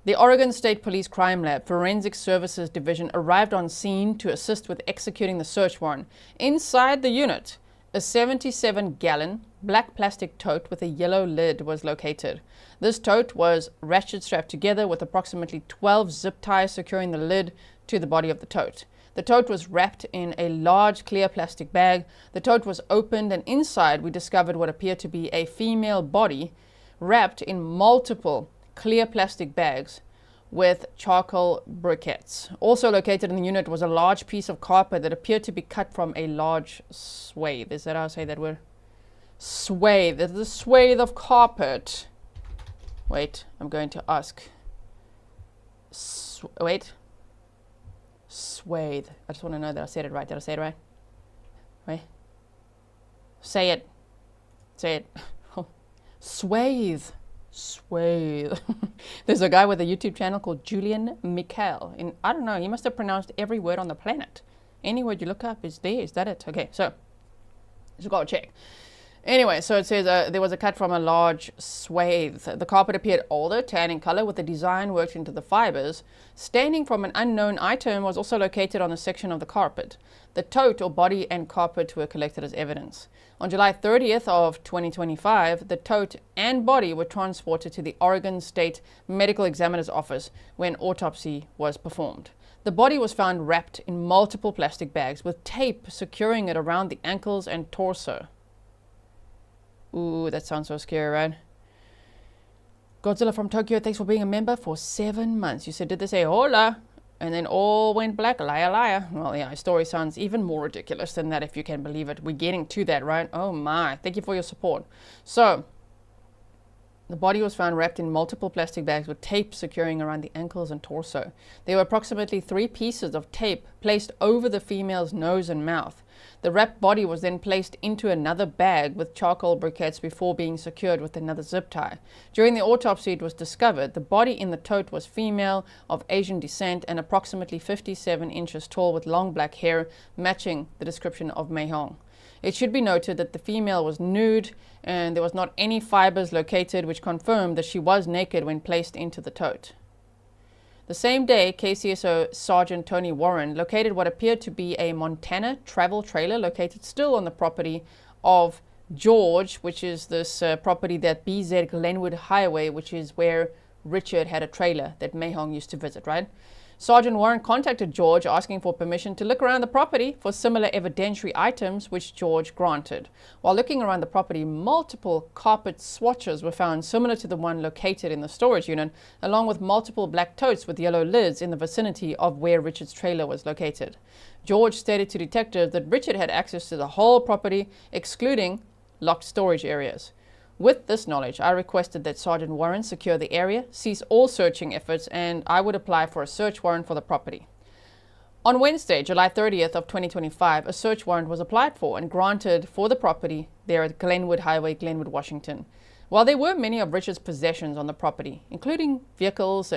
The Oregon State Police Crime Lab Forensic Services Division arrived on scene to assist with executing the search warrant. Inside the unit, a 77-gallon black plastic tote with a yellow lid was located. This tote was ratchet strapped together with approximately 12 zip ties securing the lid to the body of the tote. The tote was wrapped in a large clear plastic bag. The tote was opened, and inside we discovered what appeared to be a female body wrapped in multiple clear plastic bags with charcoal briquettes. Also located in the unit was a large piece of carpet that appeared to be cut from a large swathe. Is that how I say that word? Swathe. There's a swathe of carpet. Wait, I'm going to ask. Wait. Swathe. I just want to know that I said it right. Did I say it right? Wait. Say it. Say it. Swathe. Swathe. There's a guy with a YouTube channel called Julian Mikhail. And I don't know, he must have pronounced every word on the planet. Any word you look up is there. Is that it? Okay, so let's go check. Anyway, so it says there was a cut from a large swathe. The carpet appeared older, tan in color, with the design worked into the fibers. Staining from an unknown item was also located on a section of the carpet. The tote or body and carpet were collected as evidence. On July 30th of 2025, the tote and body were transported to the Oregon State Medical Examiner's Office where an autopsy was performed. The body was found wrapped in multiple plastic bags with tape securing it around the ankles and torso. Ooh, that sounds so scary, right? Godzilla from Tokyo, thanks for being a member for 7 months. You said, did they say hola? And then all went black, liar, liar. Well, yeah, his story sounds even more ridiculous than that, if you can believe it. We're getting to that, right? Oh my, thank you for your support. So, the body was found wrapped in multiple plastic bags with tape securing around the ankles and torso. There were approximately 3 pieces of tape placed over the female's nose and mouth. The wrapped body was then placed into another bag with charcoal briquettes before being secured with another zip tie. During the autopsy, it was discovered the body in the tote was female of Asian descent and approximately 57 inches tall with long black hair, matching the description of Meihong. It should be noted that the female was nude and there was not any fibers located, which confirmed that she was naked when placed into the tote. The same day, KCSO Sergeant Tony Warren located what appeared to be a Montana travel trailer located still on the property of George, which is this property that BZ Glenwood Highway, which is where Richard had a trailer that Meihong used to visit, right? Sergeant Warren contacted George asking for permission to look around the property for similar evidentiary items, which George granted. While looking around the property, multiple carpet swatches were found similar to the one located in the storage unit, along with multiple black totes with yellow lids in the vicinity of where Richard's trailer was located. George stated to detectives that Richard had access to the whole property, excluding locked storage areas. With this knowledge, I requested that Sergeant Warren secure the area, cease all searching efforts, and I would apply for a search warrant for the property. On Wednesday, July 30th of 2025, a search warrant was applied for and granted for the property there at Glenwood Highway, Glenwood, Washington. While there were many of Richard's possessions on the property, including vehicles,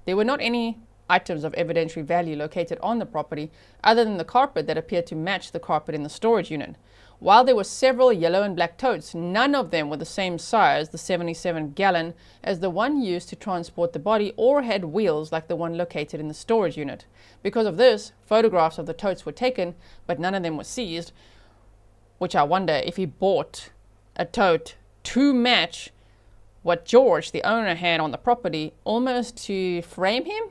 there were not any items of evidentiary value located on the property other than the carpet that appeared to match the carpet in the storage unit. While there were several yellow and black totes, none of them were the same size, the 77-gallon, as the one used to transport the body or had wheels like the one located in the storage unit. Because of this, photographs of the totes were taken, but none of them were seized, which I wonder if he bought a tote to match what George, the owner, had on the property, almost to frame him.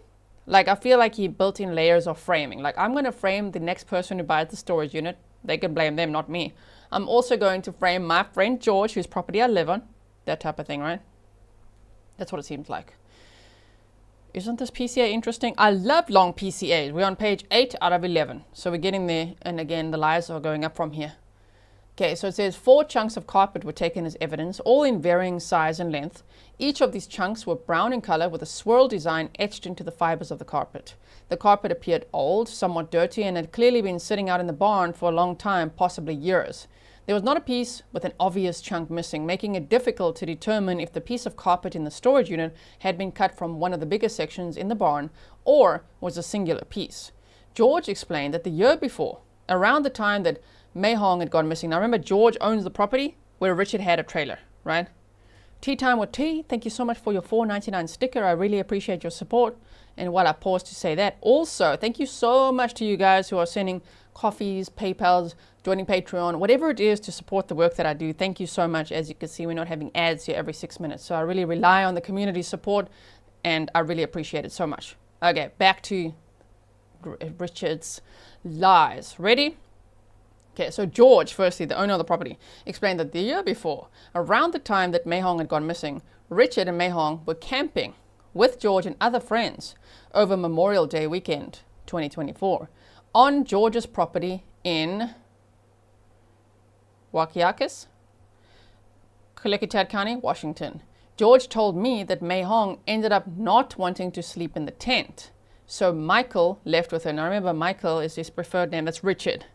Like, I feel like he built in layers of framing. Like, I'm going to frame the next person who buys the storage unit. They can blame them, not me. I'm also going to frame my friend George, whose property I live on. That type of thing, right? That's what it seems like. Isn't this PCA interesting? I love long PCAs. We're on page 8 out of 11. So we're getting there. And again, the lies are going up from here. Okay, so it says 4 chunks of carpet were taken as evidence, all in varying size and length. Each of these chunks were brown in color with a swirl design etched into the fibers of the carpet. The carpet appeared old, somewhat dirty, and had clearly been sitting out in the barn for a long time, possibly years. There was not a piece with an obvious chunk missing, making it difficult to determine if the piece of carpet in the storage unit had been cut from one of the bigger sections in the barn or was a singular piece. George explained that the year before, around the time that Meihong had gone missing. Now remember, George owns the property where Richard had a trailer, right? Tea time with T. Thank you so much for your $4.99 sticker. I really appreciate your support. And while I pause to say that, also thank you so much to you guys who are sending coffees, PayPals, joining Patreon, whatever it is to support the work that I do. Thank you so much. As you can see, we're not having ads here every 6 minutes. So I really rely on the community support and I really appreciate it so much. Okay, back to Richard's lies. Ready? Okay, so George, firstly, the owner of the property, explained that the year before, around the time that Meihong had gone missing, Richard and Meihong were camping with George and other friends over Memorial Day weekend, 2024, on George's property in Wakiakis, Connecticut County, Washington. George told me that Meihong ended up not wanting to sleep in the tent, so Michael left with her. Now remember, Michael is his preferred name. That's Richard.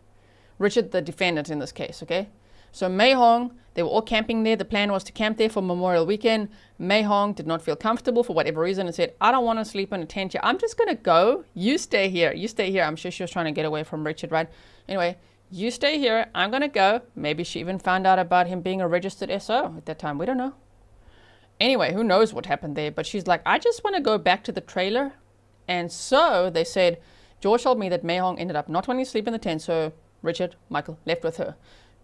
Richard, the defendant in this case, okay? So Meihong, they were all camping there. The plan was to camp there for Memorial Weekend. Meihong did not feel comfortable for whatever reason and said, I don't want to sleep in a tent here. I'm just going to go. You stay here. You stay here. I'm sure she was trying to get away from Richard, right? Anyway, you stay here. I'm going to go. Maybe she even found out about him being a registered SO at that time. We don't know. Anyway, who knows what happened there? But she's like, I just want to go back to the trailer. And so they said, George told me that Meihong ended up not wanting to sleep in the tent, so Richard, Michael, left with her.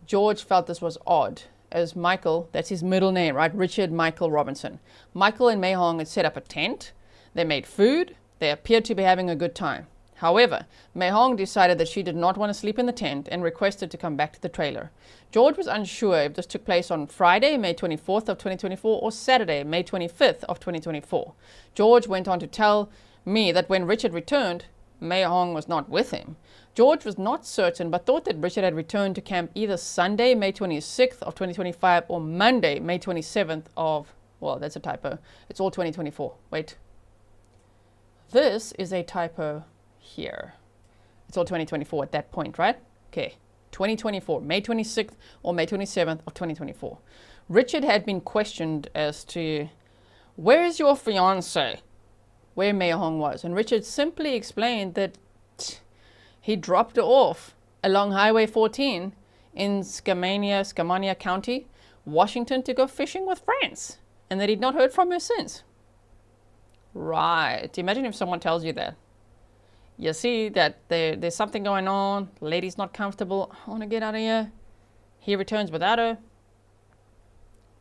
George felt this was odd, as Michael, that's his middle name, right? Richard Michael Robinson. Michael and Meihong had set up a tent. They made food. They appeared to be having a good time. However, Meihong decided that she did not want to sleep in the tent and requested to come back to the trailer. George was unsure if this took place on Friday, May 24th of 2024, or Saturday, May 25th of 2024. George went on to tell me that when Richard returned, Meihong was not with him. George was not certain, but thought that Richard had returned to camp either Sunday, May 26th of 2025, or Monday, May 27th of, well, that's a typo. It's all 2024. Wait. This is a typo here. It's all 2024 at that point, right? Okay. 2024, May 26th or May 27th of 2024. Richard had been questioned as to, where is your fiancé? Where Meihong was. And Richard simply explained that he dropped her off along Highway 14 in Skamania County, Washington, to go fishing with friends, and that he'd not heard from her since. Right. Imagine if someone tells you that. You see that there's something going on, the lady's not comfortable, I want to get out of here. He returns without her.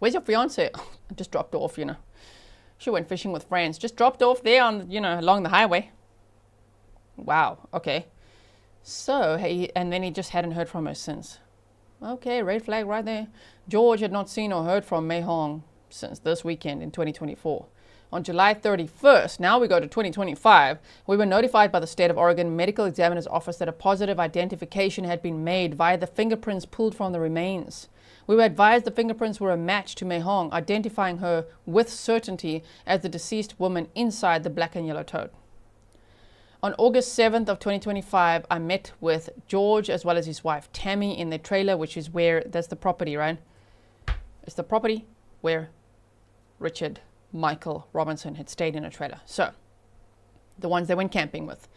Where's your fiancé? I just dropped her off, She went fishing with friends. Just dropped off there on, along the highway. Wow. Okay. So, and then he just hadn't heard from her since. Okay, red flag right there. George had not seen or heard from Meihong since this weekend in 2024. On July 31st, now we go to 2025, we were notified by the State of Oregon Medical Examiner's Office that a positive identification had been made via the fingerprints pulled from the remains. We were advised the fingerprints were a match to Meihong, identifying her with certainty as the deceased woman inside the black and yellow Tote. On August 7th of 2025, I met with George as well as his wife Tammy in their trailer, which is where, that's the property, right? It's the property where Richard Michael Robinson had stayed in a trailer. So, the ones they went camping with.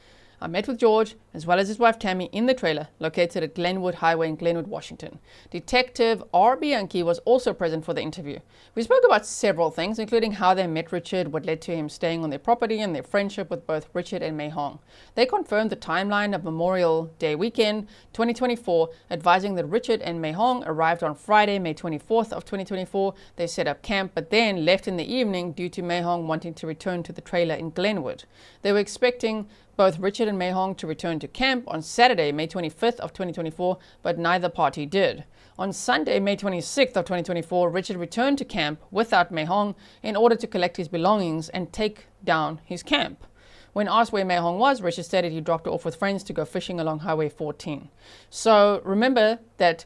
I met with George, as well as his wife Tammy, in the trailer located at Glenwood Highway in Glenwood, Washington. Detective He was also present for the interview. We spoke about several things, including how they met Richard, what led to him staying on their property, and their friendship with both Richard and Meihong. They confirmed the timeline of Memorial Day weekend 2024, advising that Richard and Meihong arrived on Friday, May 24th of 2024. They set up camp, but then left in the evening due to Meihong wanting to return to the trailer in Glenwood. They were expecting both Richard and Meihong to return to camp on Saturday, May 25th of 2024, but neither party did. On Sunday, May 26th of 2024, Richard returned to camp without Meihong in order to collect his belongings and take down his camp. When asked where Meihong was, Richard stated he dropped her off with friends to go fishing along Highway 14. So remember that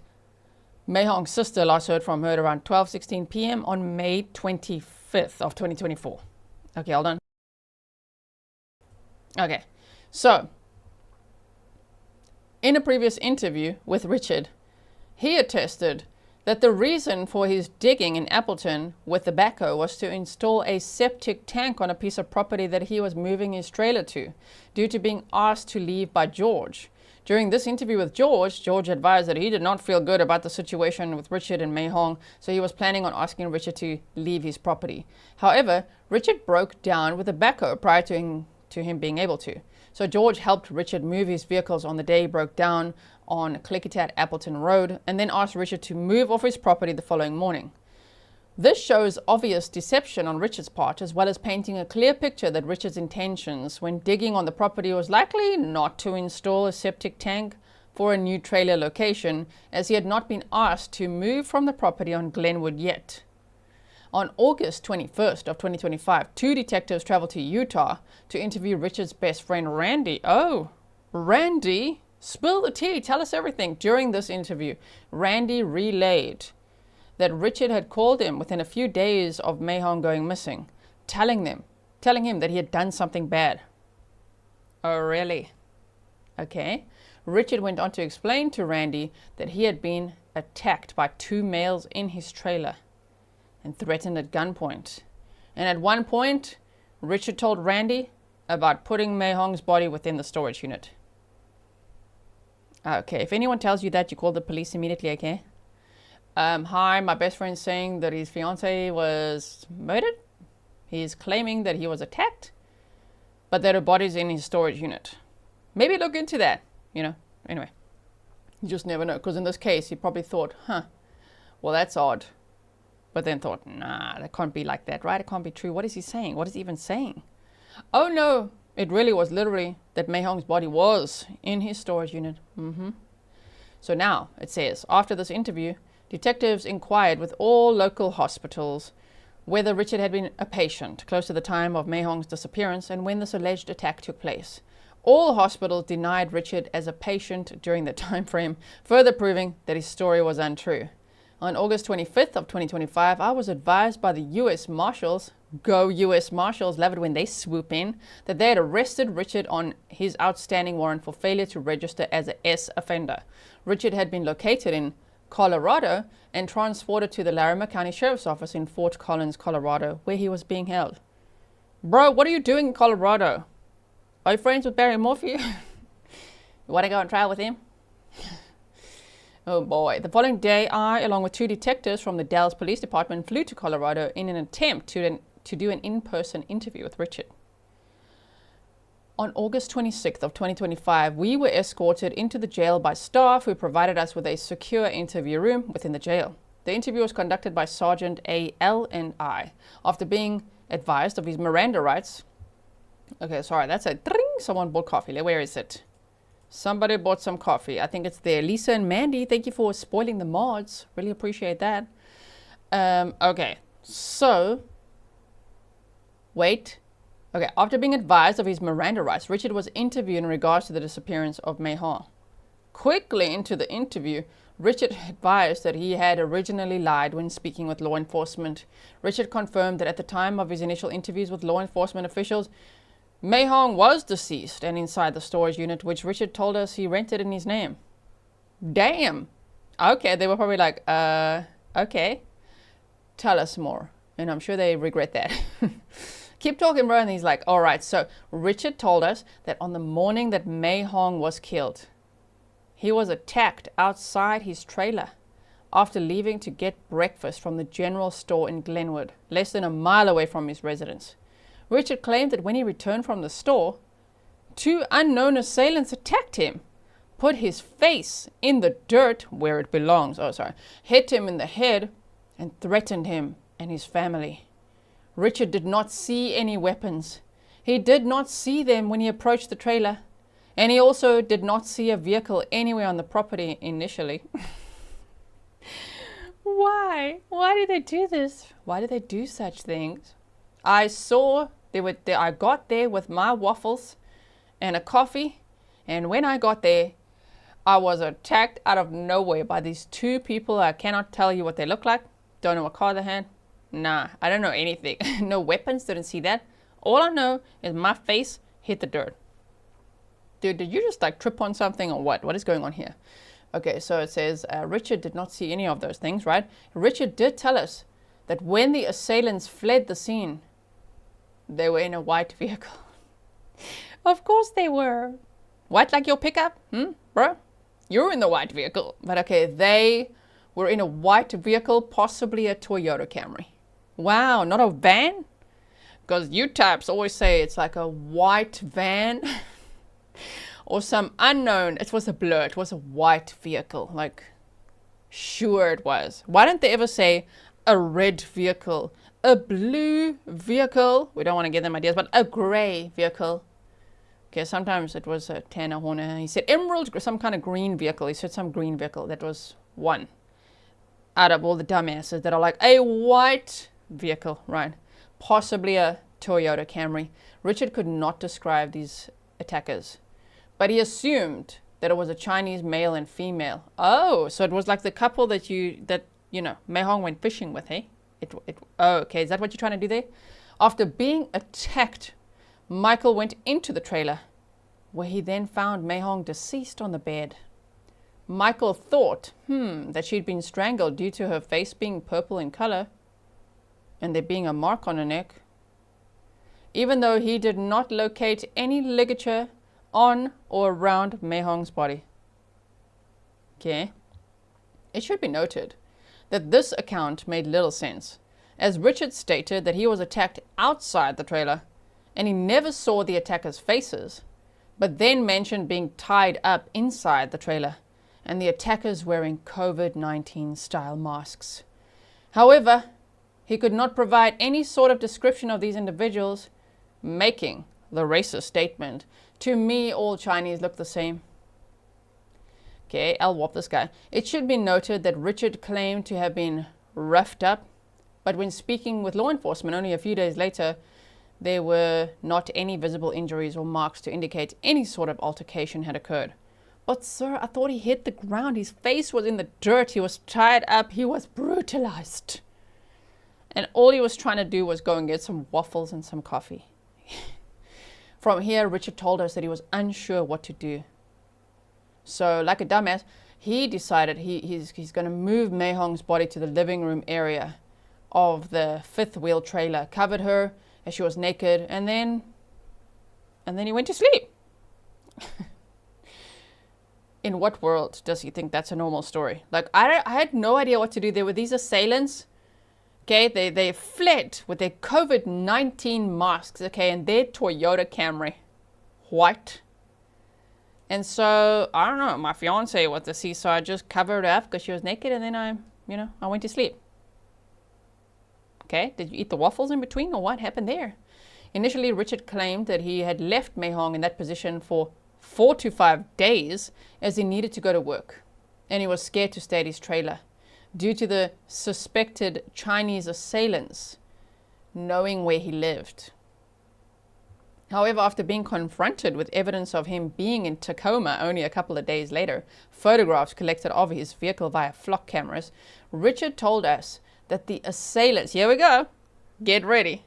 Meihong's sister last heard from her at around 12:16 p.m. on May 25th of 2024. Okay, hold on. Okay, so in a previous interview with Richard, he attested that the reason for his digging in Appleton with the backhoe was to install a septic tank on a piece of property that he was moving his trailer to, due to being asked to leave by George. During this interview with George advised that he did not feel good about the situation with Richard and Meihong, so he was planning on asking Richard to leave his property. However, Richard broke down with the backhoe prior to him being able to. So George helped Richard move his vehicles on the day he broke down on Clickitat Appleton Road, and then asked Richard to move off his property the following morning. This shows obvious deception on Richard's part, as well as painting a clear picture that Richard's intentions when digging on the property was likely not to install a septic tank for a new trailer location, as he had not been asked to move from the property on Glenwood yet. On August 21st of 2025, two detectives traveled to Utah to interview Richard's best friend, Randy. Oh, Randy? Spill the tea, tell us everything. During this interview, Randy relayed that Richard had called him within a few days of Meihong going missing, telling him that he had done something bad. Oh, really? Okay. Richard went on to explain to Randy that he had been attacked by two males in his trailer and threatened at gunpoint. And at one point, Richard told Randy about putting Meihong's body within the storage unit. Okay, if anyone tells you that, you call the police immediately, okay? Hi, my best friend's saying that his fiancée was murdered. He's claiming that he was attacked, but that her body's in his storage unit. Maybe look into that, Anyway, you just never know, because in this case, he probably thought, well, that's odd. But then thought, nah, that can't be like that, right? It can't be true. What is he saying? What is he even saying? Oh, no. It really was literally that Meihong's body was in his storage unit. So now, it says, after this interview, detectives inquired with all local hospitals whether Richard had been a patient close to the time of Meihong's disappearance and when this alleged attack took place. All hospitals denied Richard as a patient during the time frame, further proving that his story was untrue. On August 25th of 2025, I was advised by the U.S. Marshals, go U.S. Marshals, love it when they swoop in, that they had arrested Richard on his outstanding warrant for failure to register as a S offender. Richard had been located in Colorado and transported to the Larimer County Sheriff's Office in Fort Collins, Colorado, where he was being held. Bro, what are you doing in Colorado? Are you friends with Barry Morphew? You want to go on trial with him? Oh boy. The following day, I, along with two detectives from the Dalles Police Department, flew to Colorado in an attempt to do an in-person interview with Richard. On August 26th of 2025, we were escorted into the jail by staff who provided us with a secure interview room within the jail. The interview was conducted by Sergeant A.L. and I. After being advised of his Miranda rights... Okay, sorry, that's a ding. Someone bought coffee. Where is it? Somebody bought some coffee. I think it's there. Lisa and Mandy, thank you for spoiling the mods. Really appreciate that. Okay, so... Wait. Okay, after being advised of his Miranda rights, Richard was interviewed in regards to the disappearance of Meihong. Quickly into the interview, Richard advised that he had originally lied when speaking with law enforcement. Richard confirmed that at the time of his initial interviews with law enforcement officials, Meihong was deceased and inside the storage unit, which Richard told us he rented in his name. Damn. Okay, they were probably like, okay, tell us more. And I'm sure they regret that. Keep talking, bro. And he's like, all right, so Richard told us that on the morning that Meihong was killed, he was attacked outside his trailer after leaving to get breakfast from the general store in Glenwood, less than a mile away from his residence. Richard claimed that when he returned from the store, 2 unknown assailants attacked him, put his face in the dirt where it belongs, hit him in the head, and threatened him and his family. Richard did not see any weapons. He did not see them when he approached the trailer, and he also did not see a vehicle anywhere on the property initially. Why? Why do they do this? Why do they do such things? I got there with my waffles and a coffee, and when I got there, I was attacked out of nowhere by these 2 people. I cannot tell you what they look like. Don't know what car they had. Nah, I don't know anything. No weapons, didn't see that. All I know is my face hit the dirt. Dude, did you just like trip on something or what? What is going on here? Okay, so it says Richard did not see any of those things, right? Richard did tell us that when the assailants fled the scene, they were in a white vehicle. Of course they were. White like your pickup? Bro? You're in the white vehicle. But okay, they were in a white vehicle, possibly a Toyota Camry. Wow, not a van? Because you types always say it's like a white van. Or some unknown. It was a blur. It was a white vehicle. Like, sure it was. Why don't they ever say a red vehicle, a blue vehicle? We don't want to give them ideas, but a gray vehicle. Okay, sometimes it was a Tanner Horner. He said emerald, some kind of green vehicle. He said some green vehicle. That was one out of all the dumbasses that are like a white vehicle, right? Possibly a Toyota Camry. Richard could not describe these attackers, but he assumed that it was a Chinese male and female. Oh, so it was like the couple that Meihong went fishing with, hey? Oh, okay, is that what you're trying to do there? After being attacked, Michael went into the trailer, where he then found Meihong deceased on the bed. Michael thought, that she'd been strangled due to her face being purple in color and there being a mark on her neck. Even though he did not locate any ligature on or around Meihong's body. Okay. It should be noted that this account made little sense, as Richard stated that he was attacked outside the trailer and he never saw the attackers' faces, but then mentioned being tied up inside the trailer and the attackers wearing COVID-19 style masks. However, he could not provide any sort of description of these individuals, making the racist statement, "To me, all Chinese look the same." Okay, I'll whop this guy. It should be noted that Richard claimed to have been roughed up, but when speaking with law enforcement only a few days later, there were not any visible injuries or marks to indicate any sort of altercation had occurred. But sir, I thought he hit the ground. His face was in the dirt. He was tied up. He was brutalized. And all he was trying to do was go and get some waffles and some coffee. From here, Richard told us that he was unsure what to do. So, like a dumbass, he decided he's going to move Meihong's body to the living room area of the fifth wheel trailer, covered her as she was naked, and then he went to sleep. In what world does he think that's a normal story? Like, I had no idea what to do. There were these assailants. Okay, they fled with their COVID-19 masks, okay, and their Toyota Camry, white. And so, I don't know, my fiancé was the sea, so I just covered her up because she was naked, and then I went to sleep. Okay, did you eat the waffles in between, or what happened there? Initially, Richard claimed that he had left Meihong in that position for 4 to 5 days as he needed to go to work, and he was scared to stay at his trailer due to the suspected Chinese assailants knowing where he lived. However, after being confronted with evidence of him being in Tacoma only a couple of days later, photographs collected of his vehicle via flock cameras, Richard told us that the assailants, here we go, get ready,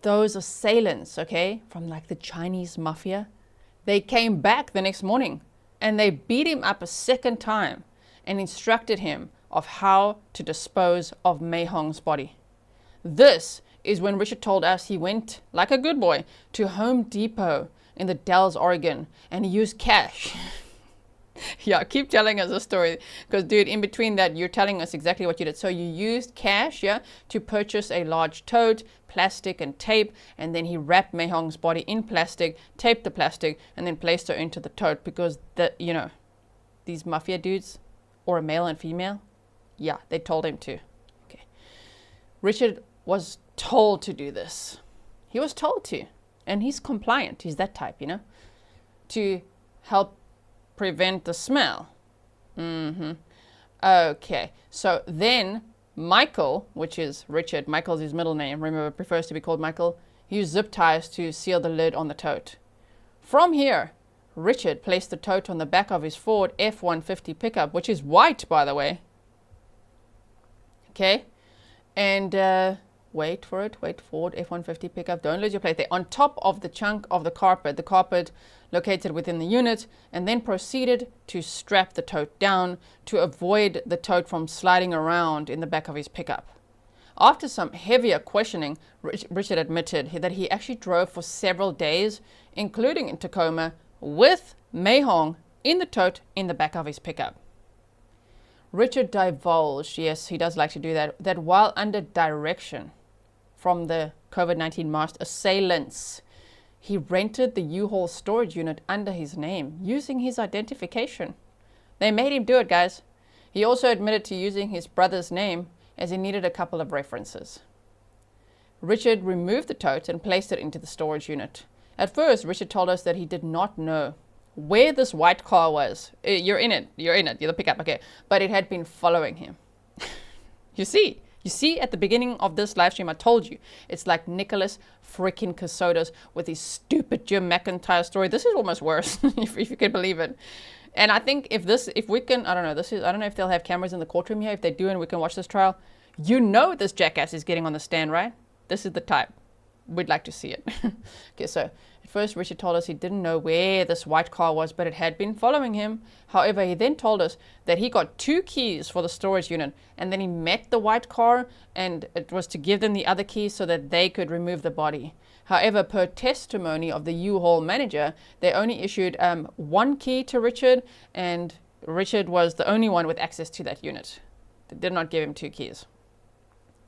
those assailants, okay, from like the Chinese mafia, they came back the next morning and they beat him up a second time and instructed him of how to dispose of Meihong's body. This is when Richard told us he went, like a good boy, to Home Depot in the Dalles, Oregon, and he used cash. Yeah, keep telling us a story, because dude, in between that, you're telling us exactly what you did. So you used cash, yeah, to purchase a large tote, plastic and tape, and then he wrapped Meihong's body in plastic, taped the plastic, and then placed her into the tote, because these mafia dudes, or a male and female, yeah, they told him to. Okay, Richard was told to do this. He was told to, and he's compliant. He's that type, to help prevent the smell. Okay, so then Michael, which is Richard, Michael's his middle name, remember, prefers to be called Michael, he used zip ties to seal the lid on the tote. From here, Richard placed the tote on the back of his Ford F-150 pickup, which is white, by the way. Okay, and wait for it, Ford F-150 pickup, don't lose your place there, on top of the chunk of the carpet located within the unit, and then proceeded to strap the tote down to avoid the tote from sliding around in the back of his pickup. After some heavier questioning, Richard admitted that he actually drove for several days, including in Tacoma, with Meihong in the tote in the back of his pickup. Richard divulged, yes, he does like to do that, that while under direction from the COVID-19 masked assailants, he rented the U-Haul storage unit under his name, using his identification. They made him do it, guys. He also admitted to using his brother's name as he needed a couple of references. Richard removed the tote and placed it into the storage unit. At first, Richard told us that he did not know where this white car was. You're in it, you're the pickup, okay. But it had been following him. You see, at the beginning of this live stream, I told you, it's like Nicholas freaking Casodas with his stupid Jim McIntyre story. This is almost worse, if you can believe it. And I think if we can, I don't know if they'll have cameras in the courtroom here. If they do and we can watch this trial, this jackass is getting on the stand, right? This is the type. We'd like to see it. Okay, so at first Richard told us he didn't know where this white car was, but it had been following him. However, he then told us that he got 2 keys for the storage unit, and then he met the white car, and it was to give them the other keys so that they could remove the body. However, per testimony of the U-Haul manager, they only issued 1 key to Richard, and Richard was the only one with access to that unit. They did not give him 2 keys.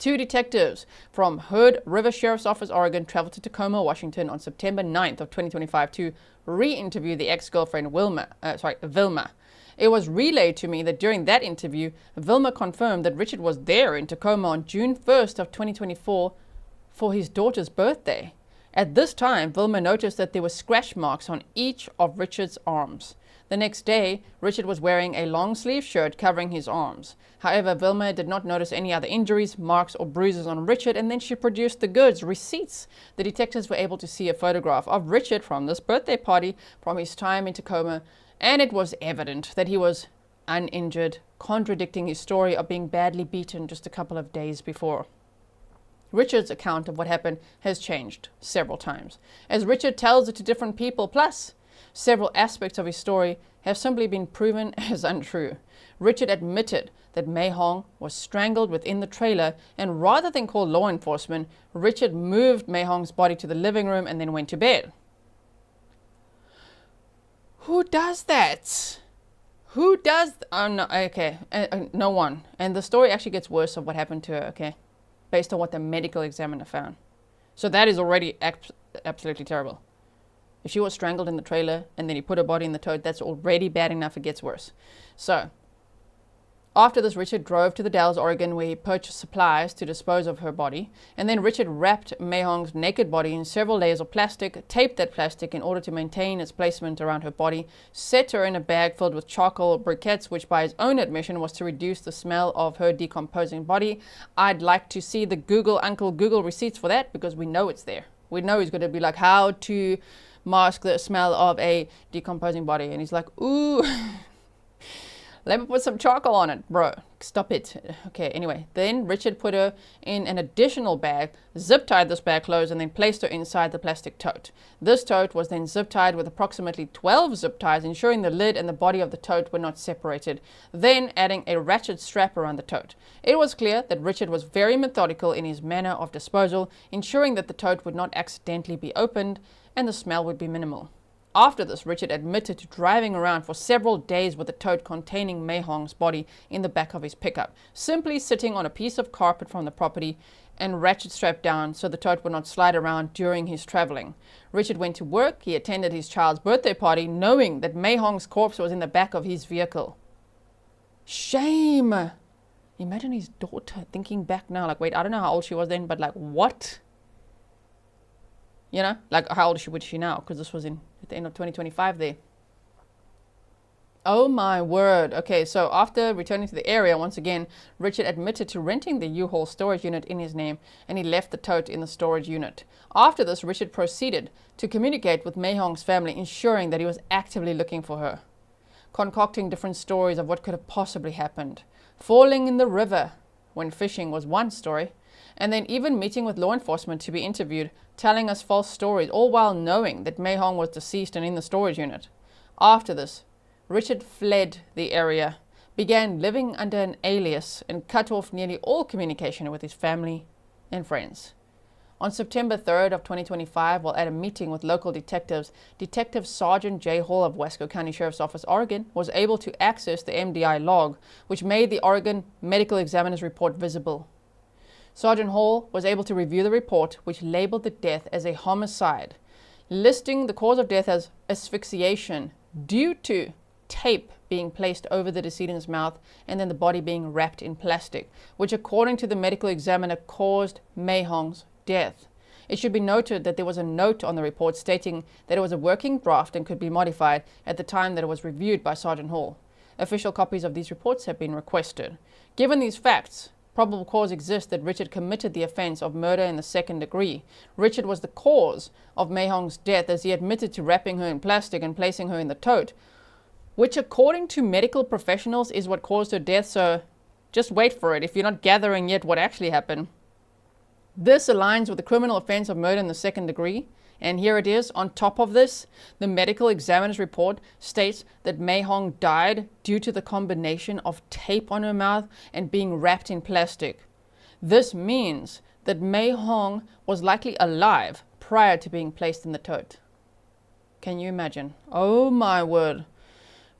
2 detectives from Hood River Sheriff's Office, Oregon, traveled to Tacoma, Washington on September 9th of 2025 to re-interview the ex-girlfriend Vilma. It was relayed to me that during that interview, Vilma confirmed that Richard was there in Tacoma on June 1st of 2024 for his daughter's birthday. At this time, Vilma noticed that there were scratch marks on each of Richard's arms. The next day, Richard was wearing a long-sleeve shirt covering his arms. However, Vilma did not notice any other injuries, marks, or bruises on Richard, and then she produced the goods, receipts. The detectives were able to see a photograph of Richard from this birthday party from his time in Tacoma, and it was evident that he was uninjured, contradicting his story of being badly beaten just a couple of days before. Richard's account of what happened has changed several times, as Richard tells it to different people, plus several aspects of his story have simply been proven as untrue. Richard admitted that Meihong was strangled within the trailer, and rather than call law enforcement, Richard moved Meihong's body to the living room and then went to bed. Who does that? Who does? Oh, no, okay, no one. And the story actually gets worse of what happened to her, okay, based on what the medical examiner found. So that is already absolutely terrible. If she was strangled in the trailer and then he put her body in the tote, that's already bad enough. It gets worse. So after this, Richard drove to the Dalles, Oregon, where he purchased supplies to dispose of her body. And then Richard wrapped Meihong's naked body in several layers of plastic, taped that plastic in order to maintain its placement around her body, set her in a bag filled with charcoal briquettes, which by his own admission was to reduce the smell of her decomposing body. I'd like to see the Uncle Google receipts for that, because we know it's there. We know he's going to be like, how to mask the smell of a decomposing body. And he's like, ooh, Let me put some charcoal on it, bro. Stop it. Okay, anyway. Then Richard put her in an additional bag, zip-tied this bag closed, and then placed her inside the plastic tote. This tote was then zip-tied with approximately 12 zip ties, ensuring the lid and the body of the tote were not separated, then adding a ratchet strap around the tote. It was clear that Richard was very methodical in his manner of disposal, ensuring that the tote would not accidentally be opened and the smell would be minimal. After this, Richard admitted to driving around for several days with a tote containing Meihong's body in the back of his pickup, simply sitting on a piece of carpet from the property and ratchet strapped down so the tote would not slide around during his traveling. Richard went to work. He attended his child's birthday party, knowing that Meihong's corpse was in the back of his vehicle. Shame! Imagine his daughter thinking back now, like, wait, I don't know how old she was then, but like, what? You know, like, how old would she now? Because this was at the end of 2025 there. Oh my word. Okay, so after returning to the area, once again, Richard admitted to renting the U-Haul storage unit in his name, and he left the tote in the storage unit. After this, Richard proceeded to communicate with Meihong's family, ensuring that he was actively looking for her, concocting different stories of what could have possibly happened. Falling in the river when fishing was one story, and then even meeting with law enforcement to be interviewed, telling us false stories, all while knowing that Meihong was deceased and in the storage unit. After this, Richard fled the area, began living under an alias, and cut off nearly all communication with his family and friends. On September 3rd of 2025, while at a meeting with local detectives, Detective Sergeant J. Hall of Wasco County Sheriff's Office, Oregon, was able to access the MDI log, which made the Oregon Medical Examiner's report visible. Sergeant Hall was able to review the report, which labeled the death as a homicide, listing the cause of death as asphyxiation due to tape being placed over the decedent's mouth and then the body being wrapped in plastic, which according to the medical examiner caused Meihong's death. It should be noted that there was a note on the report stating that it was a working draft and could be modified at the time that it was reviewed by Sergeant Hall. Official copies of these reports have been requested. Given these facts, probable cause exists that Richard committed the offense of murder in the second degree. Richard was the cause of Meihong's death, as he admitted to wrapping her in plastic and placing her in the tote, which according to medical professionals is what caused her death. So just wait for it if you're not gathering yet what actually happened. This aligns with the criminal offense of murder in the second degree. And here it is. On top of this, the medical examiner's report states that Meihong died due to the combination of tape on her mouth and being wrapped in plastic. This means that Meihong was likely alive prior to being placed in the tote. Can you imagine? Oh my word.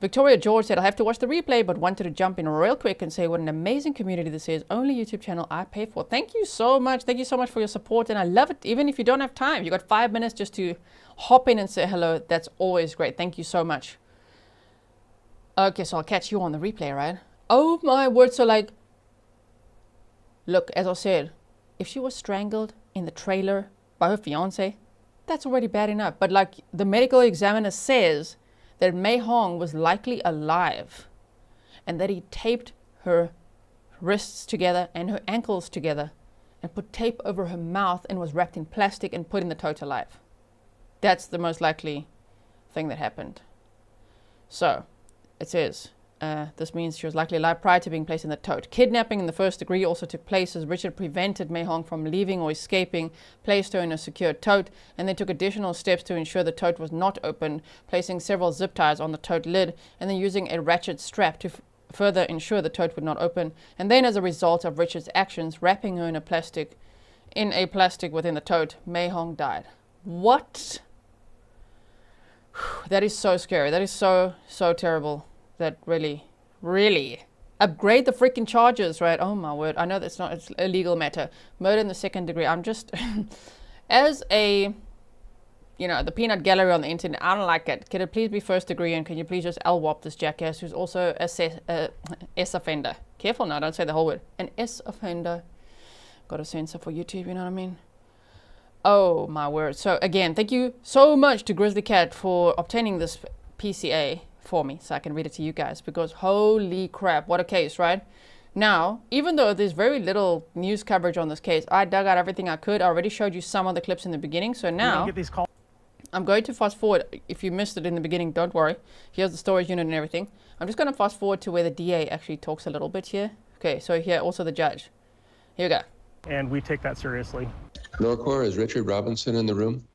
Victoria George said, I'll have to watch the replay, but wanted to jump in real quick and say what an amazing community this is. Only YouTube channel I pay for. Thank you so much. Thank you so much for your support. And I love it. Even if you don't have time, you got 5 minutes just to hop in and say hello. That's always great. Thank you so much. Okay, so I'll catch you on the replay, right? Oh my word. So like, look, as I said, if she was strangled in the trailer by her fiance, that's already bad enough. But like the medical examiner says, that Meihong was likely alive and that he taped her wrists together and her ankles together and put tape over her mouth and was wrapped in plastic and put in the tote alive. That's the most likely thing that happened. So it says, this means she was likely alive prior to being placed in the tote. Kidnapping in the first degree also took place as Richard prevented Meihong from leaving or escaping, placed her in a secure tote, and then took additional steps to ensure the tote was not opened, placing several zip ties on the tote lid, and then using a ratchet strap to further ensure the tote would not open. And then as a result of Richard's actions, wrapping her in a plastic within the tote, Meihong died. What? That is so scary. That is so terrible. That really upgrade the freaking charges, right? Oh my word. I know it's a legal matter. Murder in the second degree. I'm just, as a, the peanut gallery on the internet, I don't like it. Can it please be first degree, and can you please just LWAP this jackass who's also a S offender? Careful now, don't say the whole word. An S offender. Got to censor for YouTube, you know what I mean? Oh my word. So again, thank you so much to Grizzly Cat for obtaining this PCA for me so I can read it to you guys, because holy crap, what a case, right? Now, even though there's very little news coverage on this case, I dug out everything I could. I already showed you some of the clips in the beginning. So now, I'm going to fast forward. If you missed it in the beginning, don't worry. Here's the storage unit and everything. I'm just going to fast forward to where the DA actually talks a little bit here. Okay, so here also the judge. Here we go. And we take that seriously. Norcor, is Richard Robinson in the room?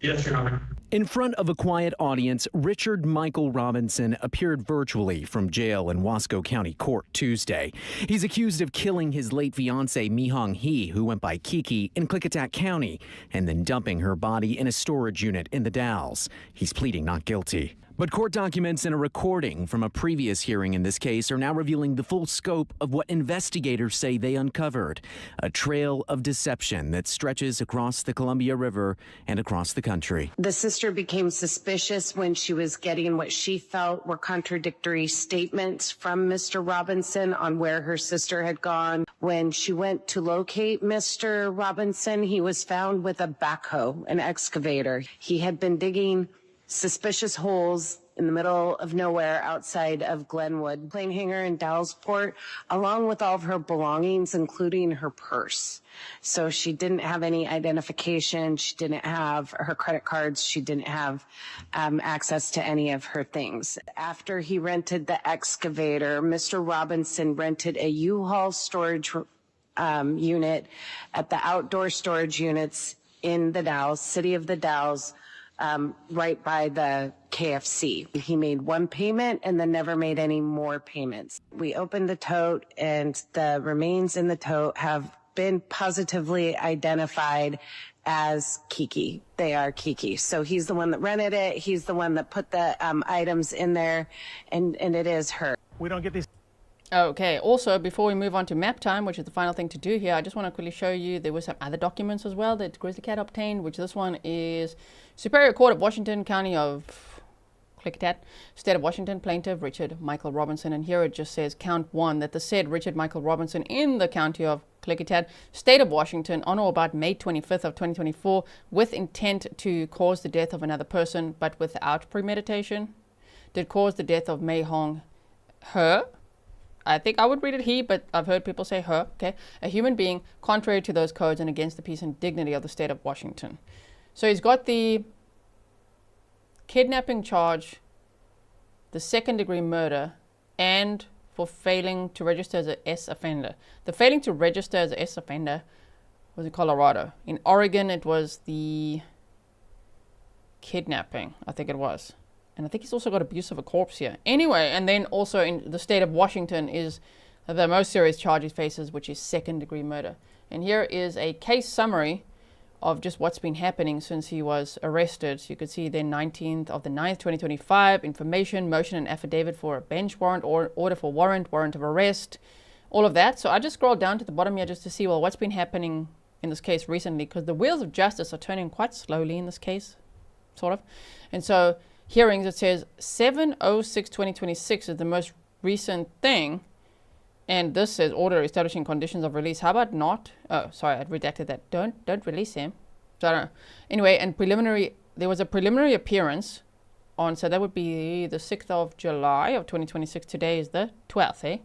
Yes, Your Honor. In front of a quiet audience, Richard Michael Robinson appeared virtually from jail in Wasco County Court Tuesday. He's accused of killing his late fiancée, Meihong He, who went by Kiki, in Klickitat County, and then dumping her body in a storage unit in the Dalles. He's pleading not guilty. But court documents and a recording from a previous hearing in this case are now revealing the full scope of what investigators say they uncovered. A trail of deception that stretches across the Columbia River and across the country. The sister became suspicious when she was getting what she felt were contradictory statements from Mr. Robinson on where her sister had gone. When she went to locate Mr. Robinson, he was found with a backhoe, an excavator. He had been digging suspicious holes in the middle of nowhere outside of Glenwood, plane hangar in Dallesport, along with all of her belongings, including her purse. So she didn't have any identification. She didn't have her credit cards. She didn't have access to any of her things. After he rented the excavator, Mr. Robinson rented a U-Haul storage unit at the outdoor storage units in the Dalles, city of the Dalles, right by the KFC. He made one payment and then never made any more payments. We opened the tote and the remains in the tote have been positively identified as Kiki. They are Kiki. So he's the one that rented it. He's the one that put the items in there, and it is her. We don't get these. Okay, also, before we move on to Maptime, which is the final thing to do here, I just want to quickly show you there were some other documents as well that Grizzly Cat obtained, which this one is Superior Court of Washington, County of Klickitat, State of Washington, plaintiff Richard Michael Robinson. And here it just says count 1, that the said Richard Michael Robinson in the County of Klickitat, State of Washington, on or about May 25th of 2024, with intent to cause the death of another person, but without premeditation, did cause the death of Meihong He. I think I would read it he, but I've heard people say her, okay? A human being contrary to those codes and against the peace and dignity of the state of Washington. So he's got the kidnapping charge, the second-degree murder, and for failing to register as an S offender. The failing to register as an S offender was in Colorado. In Oregon, it was the kidnapping, I think it was. And I think he's also got abuse of a corpse here. Anyway, and then also in the state of Washington is the most serious charge he faces, which is second-degree murder. And here is a case summary of just what's been happening since he was arrested. So you could see then 19th of the 9th, 2025, information, motion, and affidavit for a bench warrant, or order for warrant, warrant of arrest, all of that. So I just scrolled down to the bottom here just to see, well, what's been happening in this case recently, because the wheels of justice are turning quite slowly in this case, sort of. And so hearings, it says 7/06/2026 is the most recent thing, and this says order establishing conditions of release. How about not? Oh, sorry, I redacted that. Don't release him. So I don't know. Anyway, and there was a preliminary appearance on, so that would be the 6th of July of 2026. Today is the 12th, eh?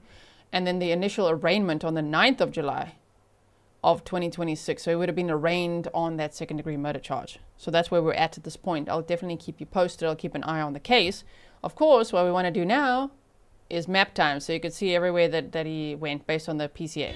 And then the initial arraignment on the 9th of July of 2026. So he would have been arraigned on that second-degree murder charge. So that's where we're at this point. I'll definitely keep you posted. I'll keep an eye on the case. Of course, what we want to do now is map time, so you can see everywhere that he went based on the PCA.